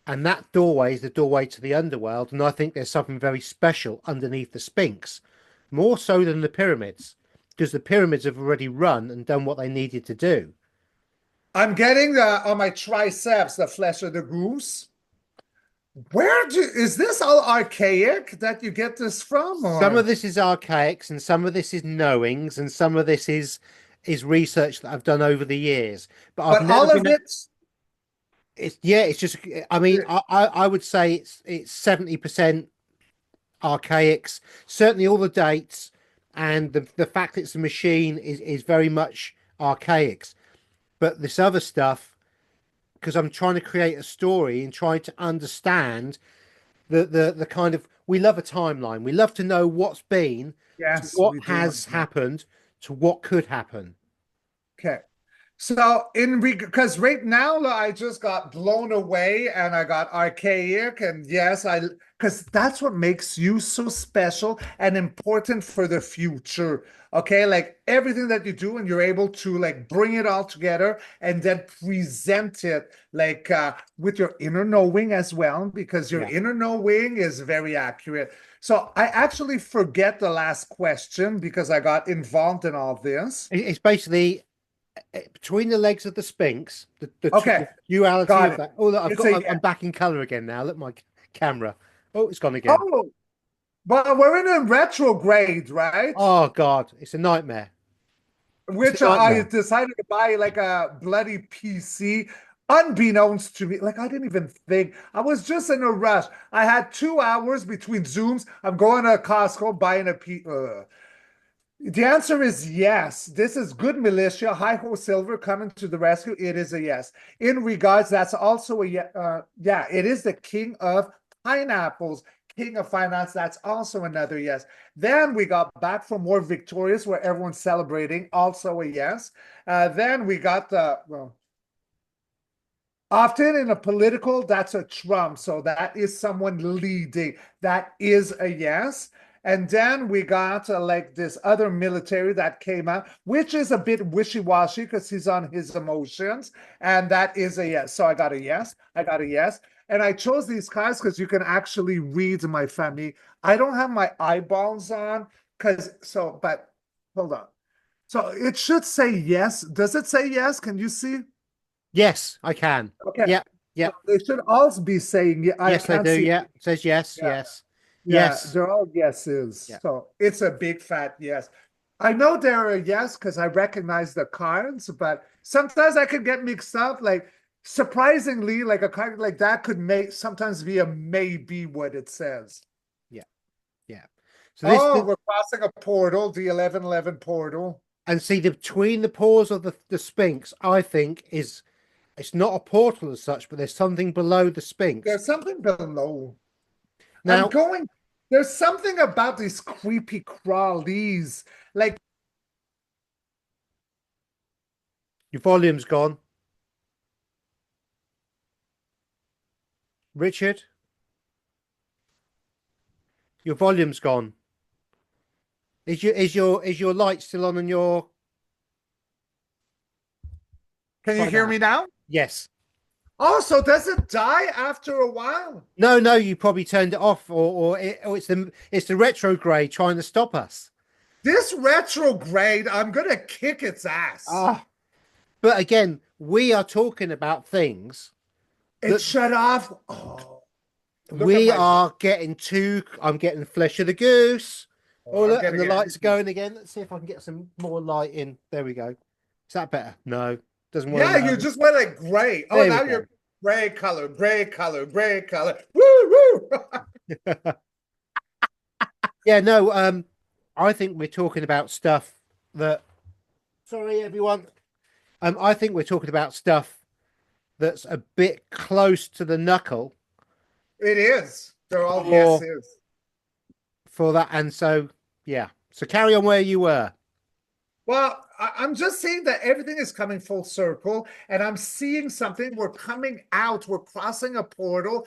And that doorway is the doorway to the underworld. And I think there's something very special underneath the Sphinx, more so than the pyramids, because the pyramids have already run and done what they needed to do. I'm getting on my triceps the flesh of the goose. Is this all archaic that you get this from, Some of or? this is archaics, and some of this is knowings, and some of this is research that I've done over the years. But I've But never all of been. it, It's yeah. It's just. I mean, I would say it's 70% archaics. Certainly, all the dates and the fact it's a machine is very much archaics. but this other stuff, because I'm trying to create a story and trying to understand the kind of, we love a timeline. We love to know what's been to Yes, what we do love has that. happened to what could happen. Okay. So because right now I just got blown away and I got archaic, and yes, I because that's what makes you so special and important for the future. Okay, like everything that you do, and you're able to like bring it all together and then present it like with your inner knowing as well, because your Yeah. inner knowing is very accurate. So I actually forget the last question because I got involved in all this. It's basically between the legs of the Sphinx, Okay, the duality got of it. that. Oh, look, It's a I'm yes. back in color again now. Look, my camera. Oh, it's gone again. Oh, but we're in a retrograde, right? Oh God, it's a nightmare. It's a Which I nightmare. decided to buy like a bloody PC, unbeknownst to me. Like I didn't even think. I was just in a rush. I had 2 hours between Zooms. I'm going to Costco buying a P. The answer is yes. This is good militia. Hi ho silver coming to the rescue. It is a yes. In regards, that's also a yeah. It is the king of pineapples, king of finance. That's also another yes. Then we got back from more victorious, where everyone's celebrating. Also a yes. Then we got the well. Often in a political, that's a Trump. So that is someone leading. That is a yes. And then we got like this other military that came out, which is a bit wishy-washy because he's on his emotions. And that is a yes. So I got a yes. I got a yes. And I chose these cards because you can actually read my family. I don't have my eyeballs on but hold on. So it should say yes. Does it say yes? Can you see? Yes, I can. Okay. Yep, So yep. they should all be saying, yeah, I Yes, they can't do. see. Yeah, it says yes, Yeah, yes, yeah, yes. they're all yeses. Yeah. So it's a big fat yes. I know they're a yes because I recognize the cards, but sometimes I could get mixed up. Like surprisingly, like a card like that could make sometimes be a maybe what it says. Yeah, yeah. So Oh, we're crossing a portal, the 1111 portal. and see between the paws of the Sphinx, I think is it's not a portal as such, but there's something below the Sphinx. There's something below. I'm Now, going. There's something about these creepy crawlies. Like your volume's gone. Richard, your volume's gone. Is your light still on your can you try hear that? me now? Yes. Oh, so does it die after a while? No, no, you probably turned it off, or it's the retrograde trying to stop us. This retrograde, I'm gonna kick its ass. Ah, but again, we are talking about things It that shut off. Oh, look at we my. are getting too. I'm getting flesh of the goose. Oh, Oh, I'm look, and getting the lights are everything. going again. Let's see if I can get some more light in. There we go. Is that better? No, doesn't want to Yeah, you know. just went like gray. Oh, There we now go. you're gray color, gray color, gray color. Woo woo. Yeah, no, I think we're talking about stuff that, sorry, everyone. I think we're talking about stuff that's a bit close to the knuckle It is. They're all for yeses. that. And so, yeah. So carry on where you were. Well, I'm just saying that everything is coming full circle, and I'm seeing something. We're coming out, we're crossing a portal.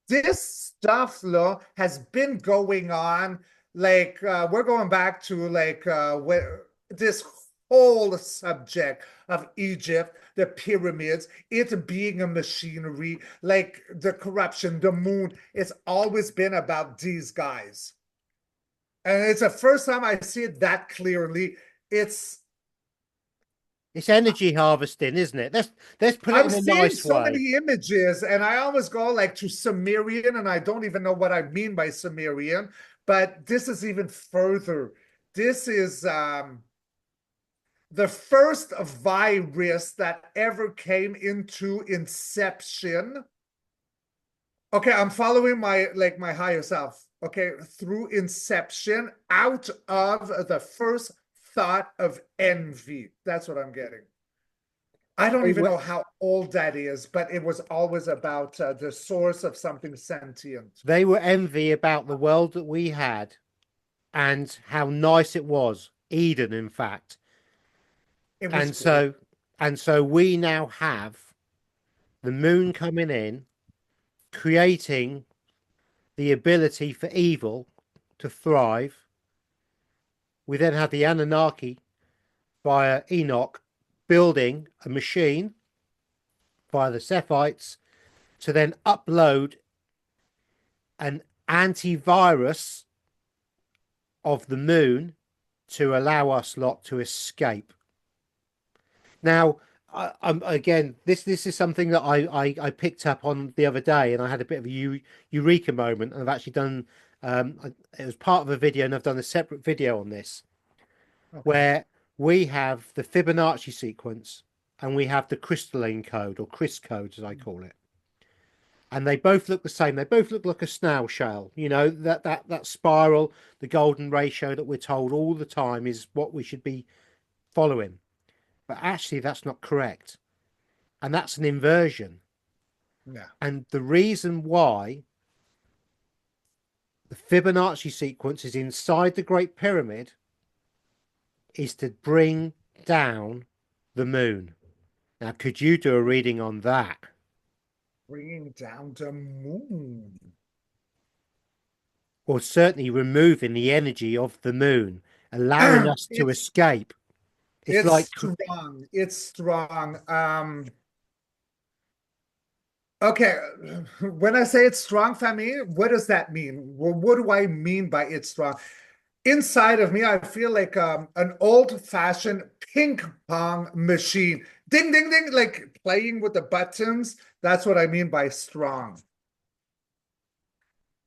This stuff, Lo, has been going on. Like, we're going back to like where this whole subject of Egypt, the pyramids, it being a machinery, like the corruption, the moon. It's always been about these guys. And it's the first time I see it that clearly. It's It's energy harvesting, isn't it? Let's put it I'm in a seeing nice so way. many images, and I always go like to Sumerian, and I don't even know what I mean by Sumerian, but this is even further. This is the first virus that ever came into Inception. Okay, I'm following my higher self. Okay, through Inception, out of the first thought of envy. That's what I'm getting. I don't They even were, know how old that is, but it was always about the source of something sentient. they were envy about the world that we had and how nice it was, Eden, in fact. It was And great. so, and so we now have the moon coming in, creating the ability for evil to thrive. We then have the Anunnaki via Enoch building a machine via the Sephites to then upload an antivirus of the moon to allow us lot to escape. Now, again, this is something that I picked up on the other day, and I had a bit of a eureka moment. And I've actually done it was part of a video, and I've done a separate video on this, Okay. where we have the Fibonacci sequence and we have the crystalline code, or Chris code as I call it, and they both look the same. They both look like a snail shell. You know, that spiral, the golden ratio that we're told all the time is what we should be following. But actually, that's not correct. And that's an inversion. Yeah. And the reason why the Fibonacci sequence is inside the Great Pyramid is to bring down the moon. Now, could you do a reading on that? Bringing down the moon. Or certainly removing the energy of the moon, allowing us to It's escape. It's it's like, strong. It's strong. Okay, when I say it's strong, family, what does that mean? Well, what do I mean by it's strong? Inside of me, I feel like an old-fashioned ping pong machine. Ding, ding, ding, like playing with the buttons. That's what I mean by strong.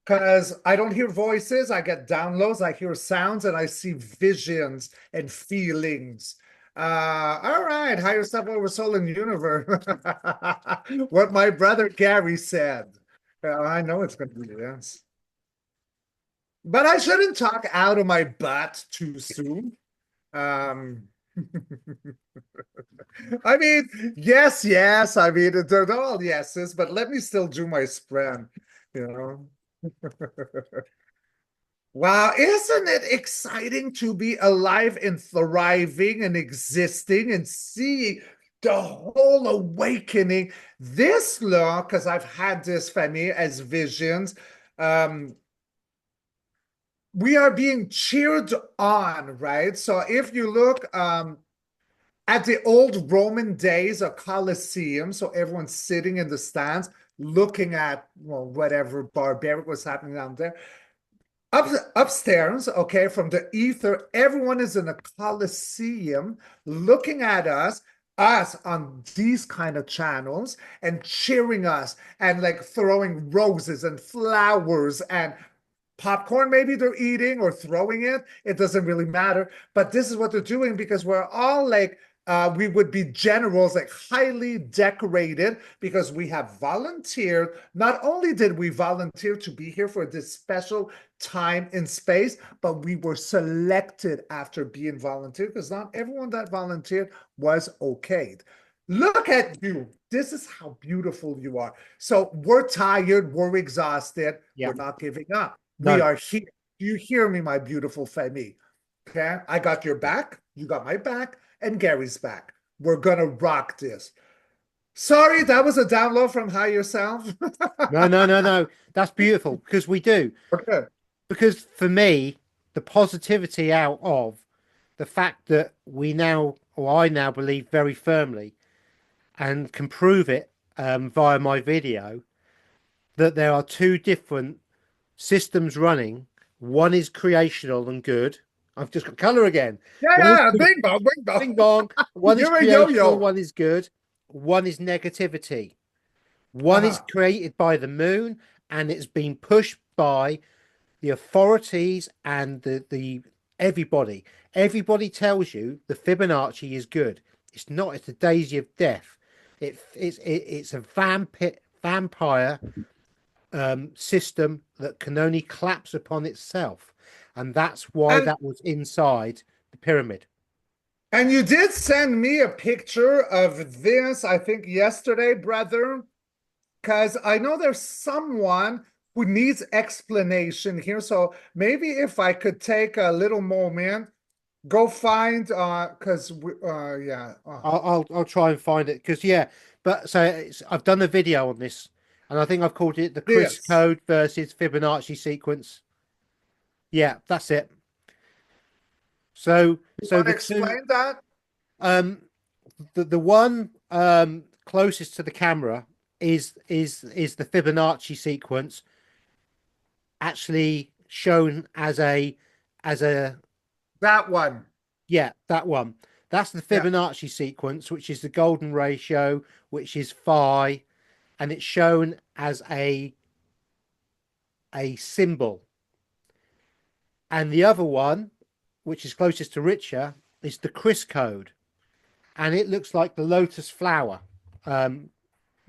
Because I don't hear voices, I get downloads, I hear sounds, and I see visions and feelings. All right, higher stuff over soul and universe. What my brother Gary said. I know it's going to be this. But I shouldn't talk out of my butt too soon. Um, I mean, yes, yes. I mean, they're all yeses, but let me still do my spread, you know. Wow, isn't it exciting to be alive and thriving and existing and seeing the whole awakening? This law, because I've had this for me as visions, um, we are being cheered on, right? So if you look at the old Roman days, a Colosseum, so everyone's sitting in the stands looking at, well, whatever barbaric was happening down there. Upstairs, okay, from the ether, everyone is in a coliseum looking at us on these kind of channels and cheering us and like throwing roses and flowers and popcorn maybe they're eating or throwing it. It doesn't really matter. But this is what they're doing because we're all like, we would be generals, like highly decorated, because we have volunteered. Not only did we volunteer to be here for this special time in space, but we were selected after being volunteered because not everyone that volunteered was okayed. Look at you. This is how beautiful you are. So we're tired, we're exhausted, yeah, we're not giving up. We no, are here. You hear me, my beautiful Femi? Okay, I got your back, you got my back, and Gary's back. We're gonna rock this. Sorry, that was a download from higher self. no, no, no, no. That's beautiful because we do. Okay. Because for me, the positivity out of the fact that we now, or I now believe very firmly, and can prove it via my video, that there are two different systems running. One is creational and good. I've just got color again. Yeah, One is yeah, bing bong, bing bing bong. bong. One is You're a creational. yo-yo. One is good. One is negativity. One is Uh-huh. created by the moon and it's been pushed by the authorities and the everybody. Everybody tells you the Fibonacci is good. It's not. It's the daisy of death. It's a vampire system that can only collapse upon itself, and that's why And that was inside the pyramid. And you did send me a picture of this, I think yesterday, brother, because I know there's someone who needs explanation here. So maybe if I could take a little moment, go find, because yeah, I'll try and find it because yeah, but so I've done a video on this, and I think I've called it the Chris this. code versus Fibonacci sequence. Yeah, that's it. So You so want to the two explain that? um the one closest to the camera is the Fibonacci sequence actually shown as a That one. yeah, that one. That's the Yeah. Fibonacci sequence, which is the golden ratio, which is phi, and it's shown as a symbol. And the other one, which is closest to Richter, is the Chris code, and it looks like the lotus flower um,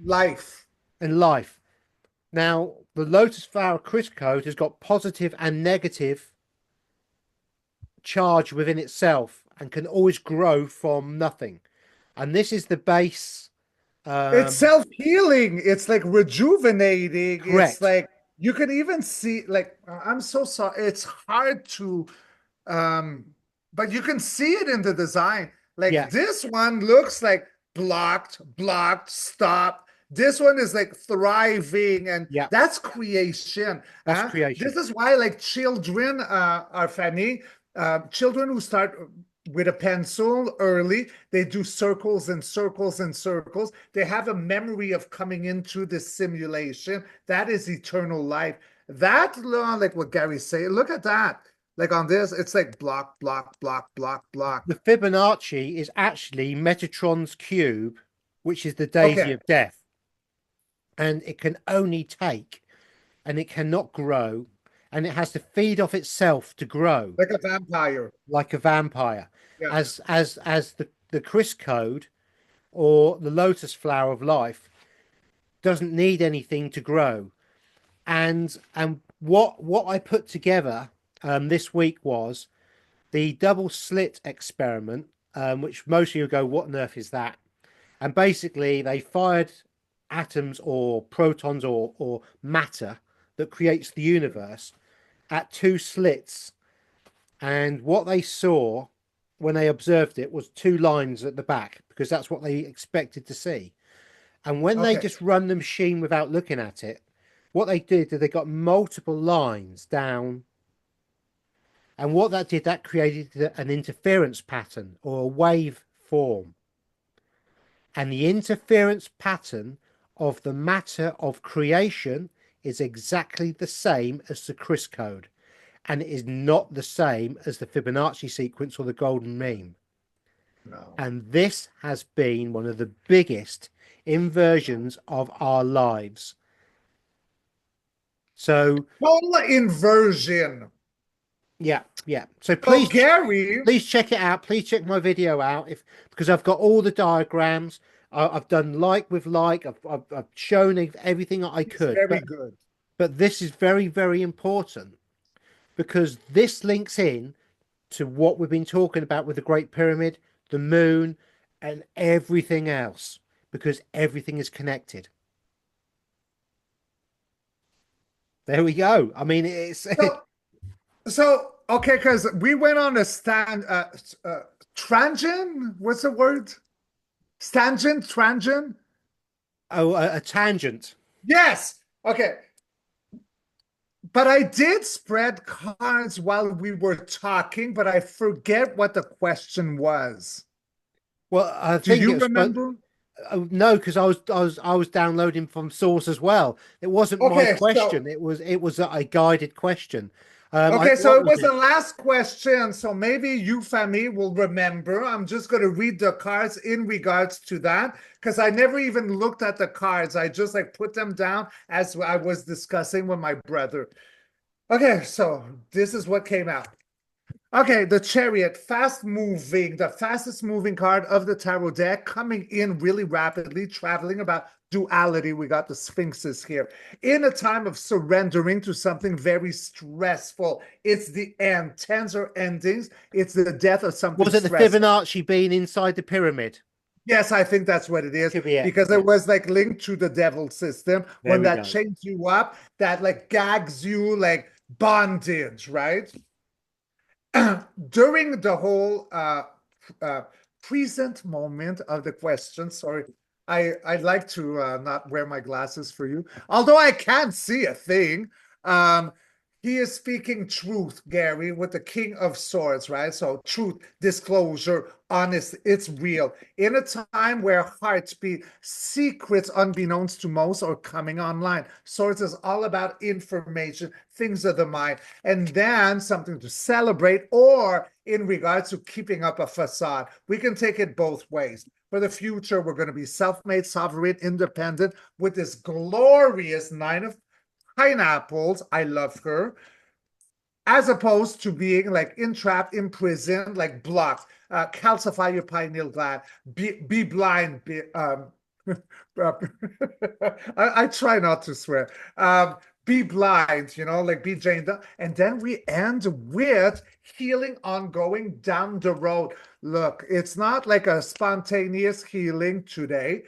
Life. in life. Now, the lotus flower Chris code has got positive and negative charge within itself and can always grow from nothing. And this is the base. It's Um, self-healing. It's like rejuvenating. It's correct. like you can even see, like, I'm so sorry. It's hard to um, but you can see it in the design. Like Yeah, this one looks like blocked, stop. This one is like thriving, and yeah, that's creation. that's This creation. is why, like, children are funny. Children who start with a pencil early, they do circles and circles and circles. They have a memory of coming into this simulation. That is eternal life. That, like what Gary say, look at that. Like on this, it's like block. The Fibonacci is actually Metatron's cube, which is the daisy Okay, of death, and it can only take and it cannot grow, and it has to feed off itself to grow like a vampire. like a vampire. Yeah. As the Chris code or the lotus flower of life doesn't need anything to grow. And what I put together this week was the double slit experiment, which most of you go, what on earth is that? And basically, they fired atoms or protons or matter that creates the universe at two slits. And what they saw when they observed it was two lines at the back because that's what they expected to see. And when they Okay. just run the machine without looking at it, what they did is they got multiple lines down. And what that did, that created an interference pattern or a wave form. And the interference pattern of the matter of creation is exactly the same as the Chris code. And it is not the same as the Fibonacci sequence or the golden mean. No. And this has been one of the biggest inversions of our lives. So, Total inversion. yeah, yeah. So So Gary, please check it out. Please check my video out if because I've got all the diagrams. I've done like with like. I've shown everything that I is could. very good. But this is very, very important because this links in to what we've been talking about with the Great Pyramid, the moon, and everything else, because everything is connected. There we go. I mean, it's So, so okay, because we went on a tangent. What's the word? Tangent, tangent. oh, a tangent. Yes. Okay. But I did spread cards while we were talking, but I forget what the question was. Well, I Do think it you was, but remember? no, because I was downloading from source as well. It wasn't my Okay, so question. It was a guided question. okay, so What it was was the it? last question. So maybe you, Femi, will remember. I'm just going to read the cards in regards to that because I never even looked at the cards. I just like put them down as I was discussing with my brother. Okay, so this is what came out. Okay, the Chariot, fast moving, the fastest moving card of the tarot deck, coming in really rapidly, traveling about duality. We got the Sphinxes here. In a time of surrendering to something very stressful. It's the end. Tens are endings. It's the death of something Was it the stressful. Fibonacci being inside the pyramid? Yes, I think that's what it That is could be it. because Yeah. it was like linked to the devil system There when we that go. chains you up, that like gags you like bondage, right? During the whole uh, present moment of the question, sorry, I'd like to not wear my glasses for you, although I can't see a thing. Um, he is speaking truth, Gary, with the King of Swords, right? So truth, disclosure, honest, it's real. In a time where hearts beat, secrets unbeknownst to most are coming online. Swords is all about information, things of the mind, and then something to celebrate, or in regards to keeping up a facade. We can take it both ways. For the future, we're going to be self-made, sovereign, independent with this glorious Nine of Pineapples. I love her. As opposed to being like entrapped, imprisoned, like blocked. Calcify your pineal gland. Be blind. I try not to swear. Be blind, like be Jane. And then we end with healing ongoing down the road. Look, it's not like a spontaneous healing today.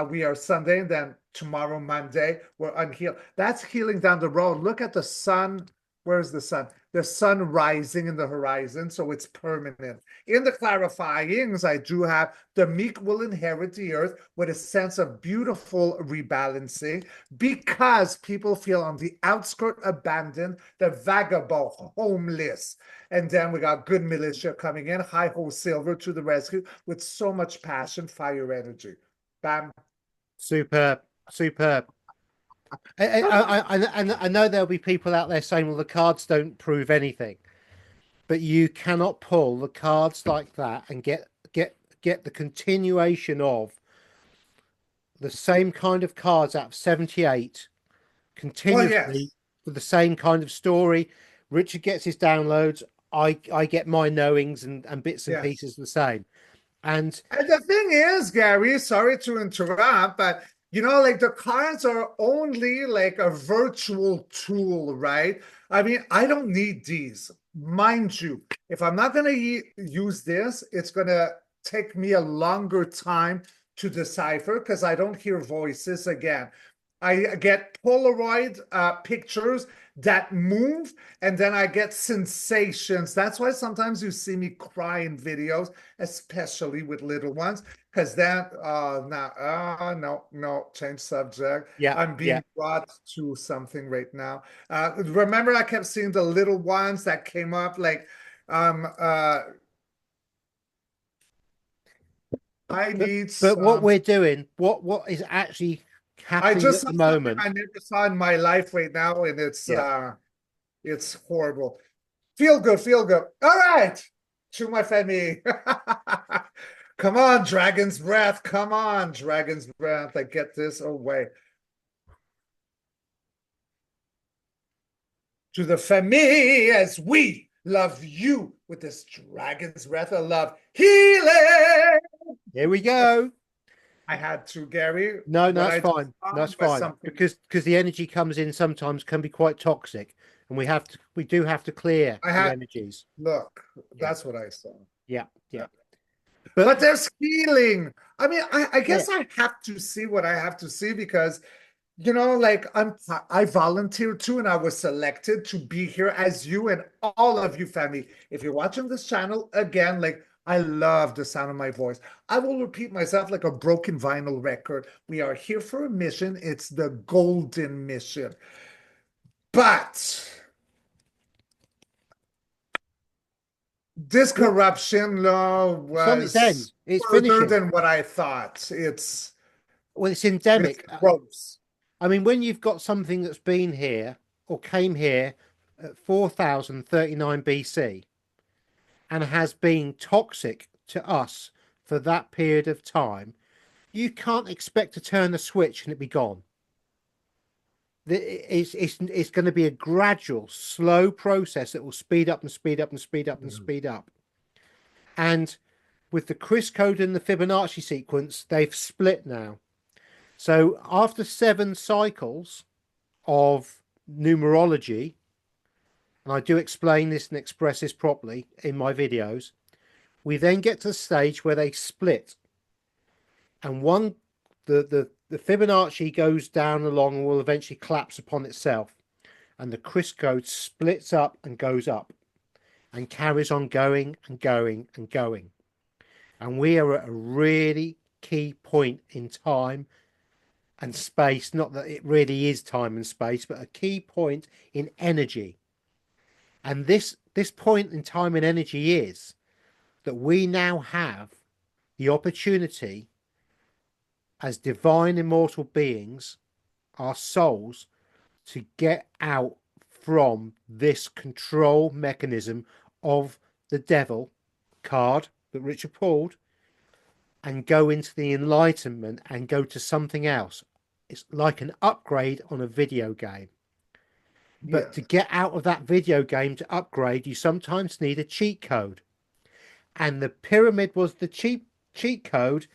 We are Sunday, and then tomorrow, Monday, we're unhealed. That's healing down the road. Look at the sun. Where's the sun? The sun rising in the horizon, so it's permanent. In the clarifyings, I do have the meek will inherit the earth with a sense of beautiful rebalancing because people feel on the outskirt abandoned, the vagabond, homeless. And then we got good militia coming in, high ho silver to the rescue with so much passion, fire energy. Bam. Superb. Superb. I know there'll be people out there saying, well, the cards don't prove anything, but you cannot pull the cards like that and get the continuation of the same kind of cards out of 78 Well, continuously yes. for the same kind of story. Richard gets his downloads. I get my knowings and bits and Yes. pieces the same. And And the thing is, Gary, sorry to interrupt, but like the cards are only like a virtual tool, right? I mean, I don't need these. Mind you, if I'm not going to use this, it's going to take me a longer time to decipher because I don't hear voices again. I get Polaroid pictures that move, and then I get sensations. That's why sometimes you see me cry in videos, especially with little ones, because then, no, change subject. yeah, I'm yeah. being brought to something right now. Remember, I kept seeing the little ones that came up, like, um, uh, I But need but what some. we're doing, what is actually I happening just at saw the something moment. I never saw in my life right now, and Yeah. it's horrible. Feel good, feel good. All right. To my family. Come on, dragon's breath. Come on, dragon's breath. I get this away. To the family as we love you with this dragon's breath of love. Healing. Here we go. I had to, Gary. No, What that's I just fine. saw That's was fine. something. Because the energy comes in sometimes can be quite toxic, and we do have to clear I the had, energies. look, Yeah. that's what I saw. Yeah. Yeah. But But there's healing. I mean, I yeah. guess I have to see what I have to see because like I volunteered too, and I was selected to be here as you and all of you family. If you're watching this channel again, like I love the sound of my voice. I will repeat myself like a broken vinyl record. We are here for a mission. It's the golden mission. But this Well, corruption law it's on its was end. It's further finishing. than what I thought. Well, it's It's endemic. gross. I mean, when you've got something that's been here or came here at 4039 BC and has been toxic to us for that period of time, you can't expect to turn the switch and it be gone. it's going to be a gradual, slow process that will speed up and speed up and speed up and Yeah. speed up. And with the Chris code and the Fibonacci sequence, they've split now. So after 7 cycles of numerology, and I do explain this and express this properly in my videos, we then get to the stage where they split, and the Fibonacci goes down along and will eventually collapse upon itself, and the Chris code splits up and goes up and carries on going and going and going. And we are at a really key point in time and space, not that it really is time and space, but a key point in energy. And this point in time and energy is that we now have the opportunity as divine immortal beings, our souls, to get out from this control mechanism of the devil card that Richard pulled and go into the enlightenment and go to something else. It's like an upgrade on a video game. But Yeah. to get out of that video game to upgrade, you sometimes need a cheat code. And the pyramid was the cheat code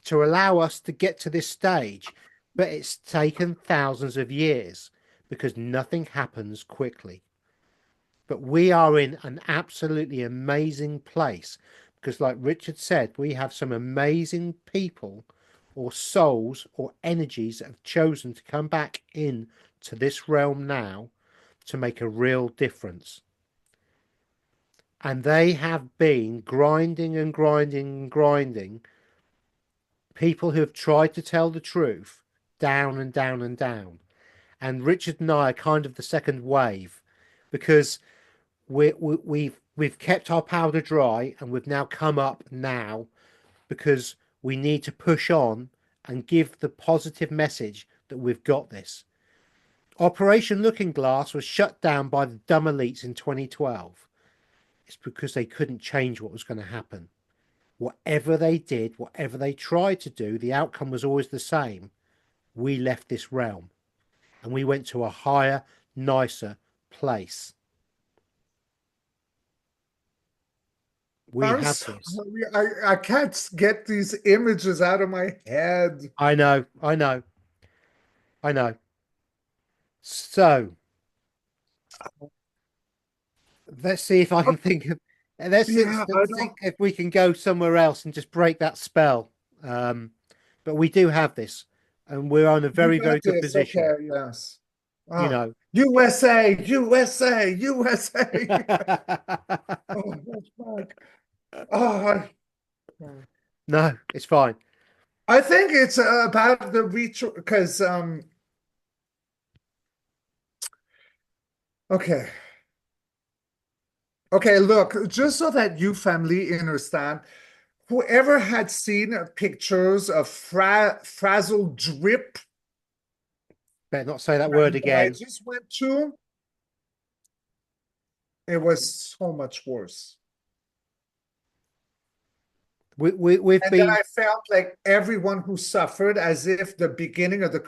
to allow us to get to this stage. But it's taken thousands of years because nothing happens quickly. But we are in an absolutely amazing place because, like Richard said, we have some amazing people or souls or energies that have chosen to come back in to this realm now to make a real difference. And they have been grinding and grinding and grinding people who have tried to tell the truth down and down and down. And Richard and I are kind of the second wave because we've kept our powder dry and we've now come up now because we need to push on and give the positive message that we've got this. Operation Looking Glass was shut down by the dumb elites in 2012. It's because they couldn't change what was going to happen. Whatever they did, whatever they tried to do, the outcome was always the same. We left this realm and we went to a higher, nicer place. We I'm have this. sorry. I can't get these images out of my head. I know, I know, I know. So let's see if I can think of. Yeah, I Let's think don't. if we can go somewhere else and just break that spell. Um, but we do have this, and we're on a You very, got very good this. position. Okay, yes. You Oh, know. USA, USA, USA. Oh, that's fuck. Oh, No, it's fine. I think it's about the reach because okay. Okay, look, just so that you family understand, whoever had seen pictures of frazzle drip Better not say that word that I again. just went to, it was so much worse. We've And then been. I felt like everyone who suffered as if the beginning of the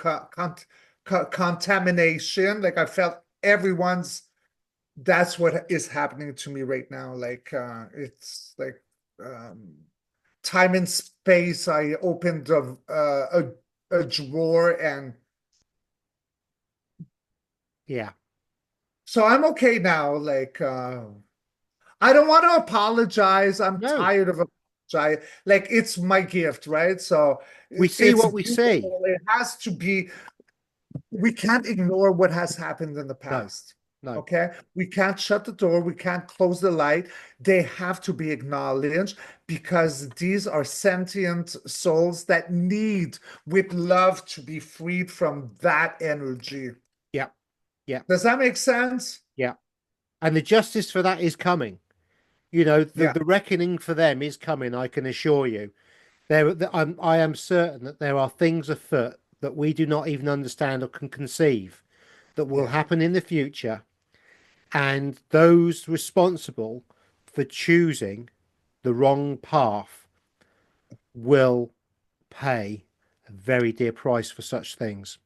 contamination, like I felt everyone's, that's what is happening to me right now. Like it's like um, time and space. I opened a drawer and Yeah. so I'm okay now. Like I don't want to apologize. I'm No, tired of apologizing. Like it's my gift, right? So we see it's what we see. beautiful. It has to be. We can't ignore what has happened in the No, past. no. Okay, we can't shut the door. We can't close the light. They have to be acknowledged because these are sentient souls that need, with love, to be freed from that energy. Yeah, yeah, Does that make sense? yeah. And the justice for that is coming. You know, Yeah, the reckoning for them is coming. I can assure you. I am certain that there are things afoot that we do not even understand or can conceive that will yeah. happen in the future, and those responsible for choosing the wrong path will pay a very dear price for such things.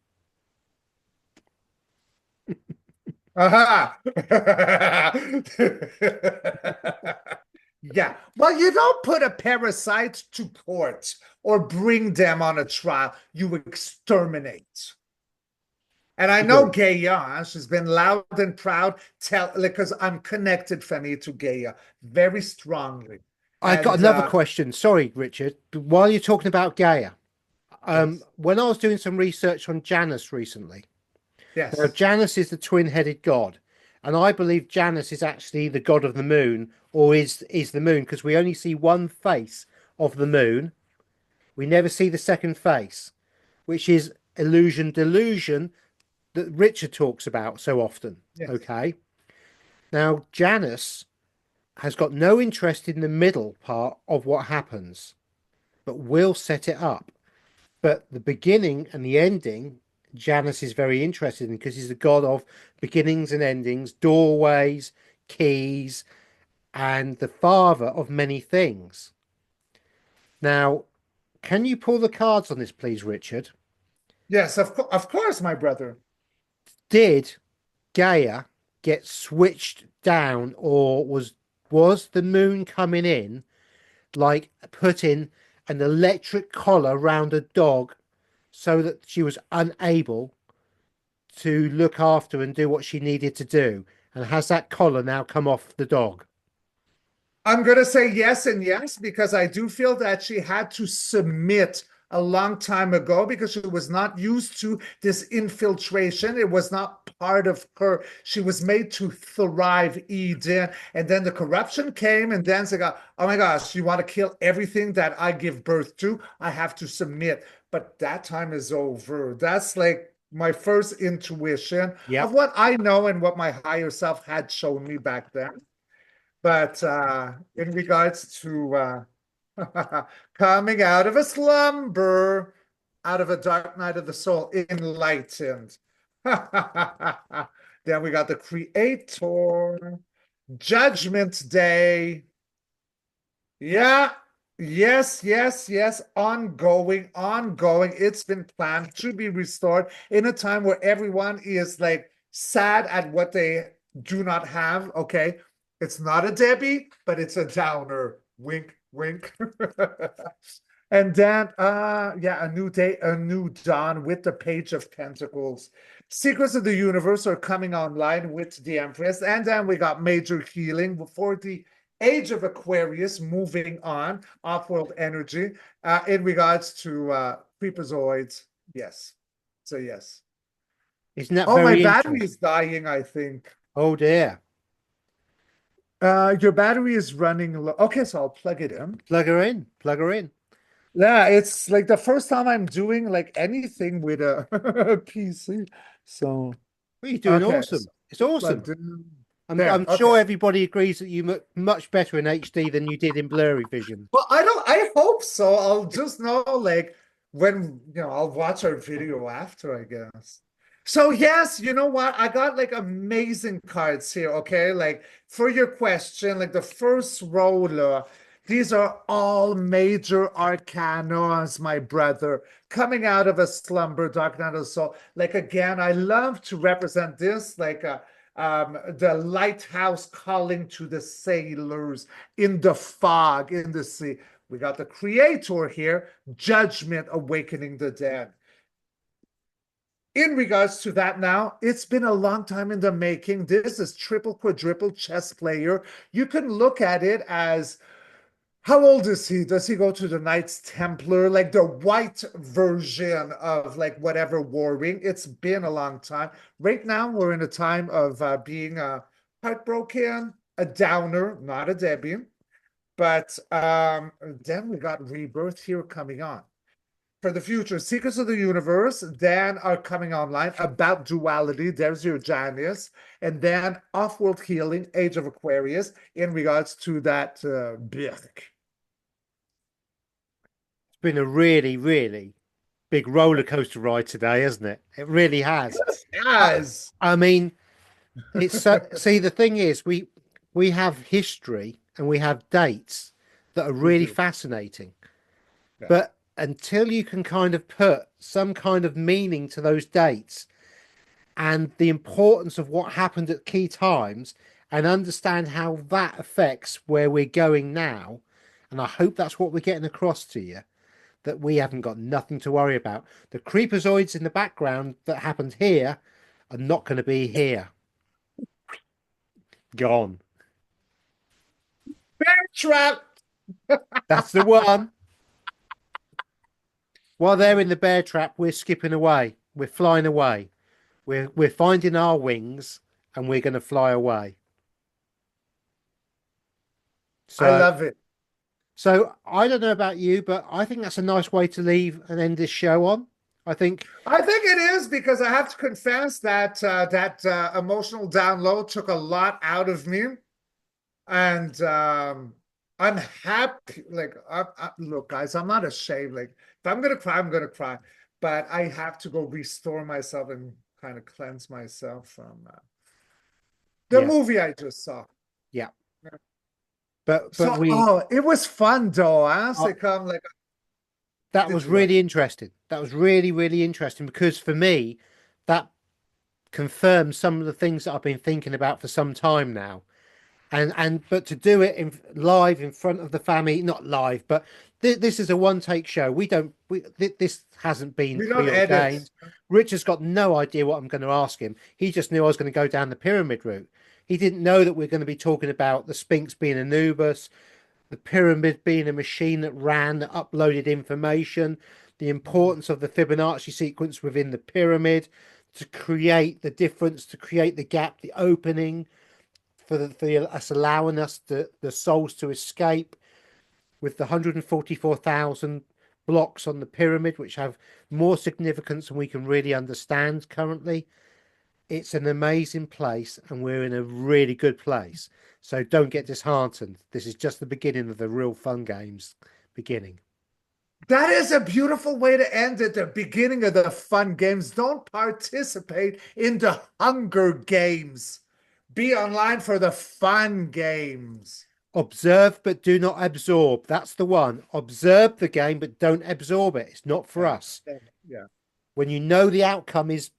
Aha. Yeah. Well, you don't put a parasite to court or bring them on a trial. You exterminate. And I You know do. Gaia, she's been loud and proud, tell because I'm connected, Femi, to Gaia very strongly. I got And another question. Sorry, Richard. While you're talking about Gaia, yes, when I was doing some research on Janus recently, now yes, Janus is the twin-headed god, and I believe Janus is actually the god of the moon, or is the moon, because we only see one face of the moon. We never see the second face, which is illusion delusion that Richard talks about so often. yes. Okay. Now, Janus has got no interest in the middle part of what happens, but will set it up. But the beginning and the ending, Janus is very interested in because he's the god of beginnings and endings, doorways, keys, and the father of many things. Now, can you pull the cards on this, please, Richard? Yes, of course, my brother. Did Gaia get switched down, or was the moon coming in like putting an electric collar round a dog so that she was unable to look after and do what she needed to do? And has that collar now come off the dog? I'm going to say yes and yes because I do feel that she had to submit a long time ago because she was not used to this infiltration. It was not part of her. She was made to thrive, Eden. And then the corruption came, and then they go, oh my gosh, you want to kill everything that I give birth to? I have to submit. But that time is over. That's like my first intuition of Yep. what I know and what my higher self had shown me back then. But in regards to coming out of a slumber, out of a dark night of the soul, enlightened. Then we got the Creator, Judgment Day. Yeah, yes, yes, yes. Ongoing, ongoing. It's been planned to be restored in a time where everyone is like sad at what they do not have. Okay. It's not a Debbie, but it's a downer. Wink, wink. And then yeah, a new day, a new dawn with the Page of Pentacles. Secrets of the universe are coming online with the Empress. And then we got major healing before the Age of Aquarius moving on, off-world energy, in regards to creepazoids. Yes. So yes. Isn't that Oh, my very battery is interesting? dying, I think. Oh dear. Your battery is running low. Okay, so I'll plug it in. Plug her in. Plug her in. Yeah, it's like the first time I'm doing like anything with a PC. So, Well, you're doing okay, awesome. so It's awesome. plugged in. I'm There, okay. sure everybody agrees that you look much better in HD than you did in blurry vision. Well, I hope so. I'll just know like when, I'll watch our video after, I guess. So yes, you know what? I got like amazing cards here, okay? Like for your question, like the first roller, these are all major arcanas, my brother, coming out of a slumber, dark night of the soul. Like again, I love to represent this like the lighthouse calling to the sailors in the fog, in the sea. We got the Creator here, judgment, awakening the dead. In regards to that now, it's been a long time in the making. This is triple, quadruple chess player. You can look at it as how old is he? Does he go to the Knights Templar, like the white version of like whatever warring? It's been a long time. Right now, we're in a time of being heartbroken, a downer, not a Debbie. But then we got rebirth here coming on. For the future, Secrets of the Universe then are coming online about duality. There's your Janus. And then Off-World Healing, Age of Aquarius, in regards to that It's been a really, really big roller coaster ride today, hasn't it? It really has. I, Yes. I mean, it's so, see, the thing is, we have history and we have dates that are We really do. fascinating. Yeah. But until you can kind of put some kind of meaning to those dates and the importance of what happened at key times and understand how that affects where we're going now. And I hope that's what we're getting across to you, that we haven't got nothing to worry about. The creepazoids in the background that happened here are not going to be here. Gone. Bear trap. That's the one. While they're in the bear trap, we're skipping away. We're flying away. We're finding our wings and we're going to fly away. I So love it. so I don't know about you, but I think that's a nice way to leave and end this show on. I think, I think it is because I have to confess that emotional download took a lot out of me, and I'm happy. Like, look, guys, I'm not ashamed. Like, if I'm gonna cry, I'm gonna cry, but I have to go restore myself and kind of cleanse myself from the yeah, movie I just saw. yeah. But So, we oh, it was fun though. Huh? uh, So come, like, that did was you love really interesting. That was really, really interesting because for me, that confirms some of the things that I've been thinking about for some time now. And but to do it in live in front of the family, not live, but this is a one take show. This hasn't been We don't edit. preordained. Richard's got no idea what I'm going to ask him. He just knew I was going to go down the pyramid route. He didn't know that we're going to be talking about the Sphinx being Anubis, the pyramid being a machine that ran, that uploaded information, the importance of the Fibonacci sequence within the pyramid to create the difference, to create the gap, the opening, for us allowing us the souls to escape with the 144,000 blocks on the pyramid, which have more significance than we can really understand currently. It's an amazing place and we're in a really good place. So don't get disheartened. This is just the beginning of the real fun games beginning. That is a beautiful way to end it. The beginning of the fun games. Don't participate in the Hunger Games. Be online for the fun games. Observe but do not absorb. That's the one. Observe the game but don't absorb it. It's not for Yeah. us. Yeah. When you know the outcome is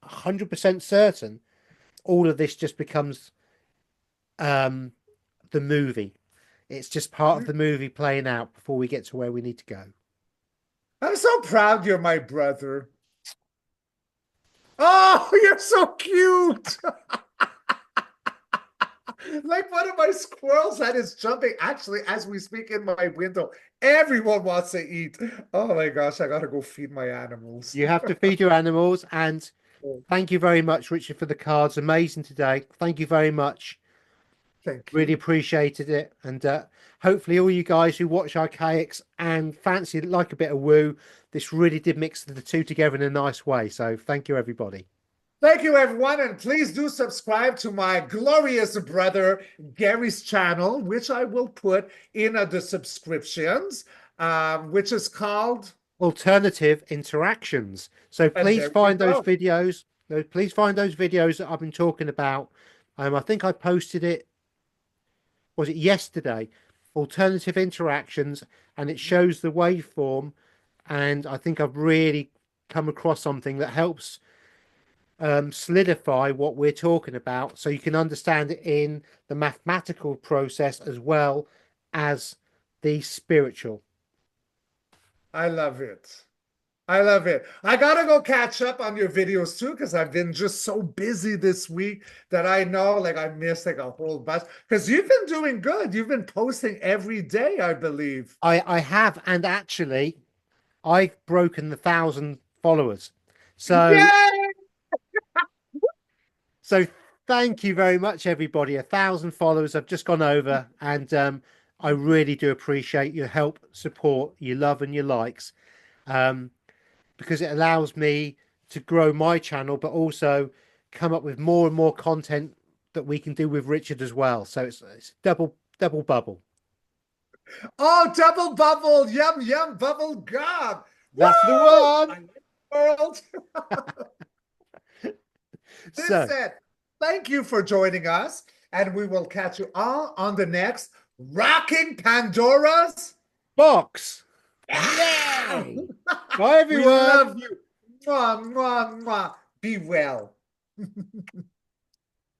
100% certain, all of this just becomes um, the movie. It's just part of the movie playing out before we get to where we need to go. I'm so proud you're my brother. Oh, you're so cute. Like one of my squirrels that is jumping actually as we speak in my window. Everyone wants to eat. Oh my gosh, I gotta go feed my animals. You have to feed your animals, and thank you very much, Richard, for the cards. Amazing today. Thank you very much. Thank Really you. appreciated it, and hopefully, all you guys who watch Archaics and fancy like a bit of woo, this really did mix the two together in a nice way. So, thank you, everybody. Thank you, everyone, and please do subscribe to my glorious brother Gary's channel, which I will put in the subscriptions, which is called. Alternative interactions. So And please there you find those go. videos. Please find those videos that I've been talking about. I think I posted it. Was it yesterday? Alternative interactions, and it shows the waveform. And I think I've really come across something that helps solidify what we're talking about, so you can understand it in the mathematical process as well as the spiritual. I love it. I love it. I gotta go catch up on your videos too, because I've been just so busy this week that I know like I missed like a whole bunch. Because you've been doing good. You've been posting every day, I believe. I have, and actually, I've broken the 1,000 followers. So Yay! so thank you very much, everybody. 1,000 followers. I've just gone over, and I really do appreciate your help, support, your love, and your likes, um, because it allows me to grow my channel, but also come up with more and more content that we can do with Richard as well. So it's double bubble. Oh, double bubble, yum yum bubble gum. That's the Woo! one. I like the world. This So said, thank you for joining us, and we will catch you all on the next Rocking Pandoras. box. Ah! Yay! Bye, We everyone. love you. Mwah, mwah, mwah. Be well.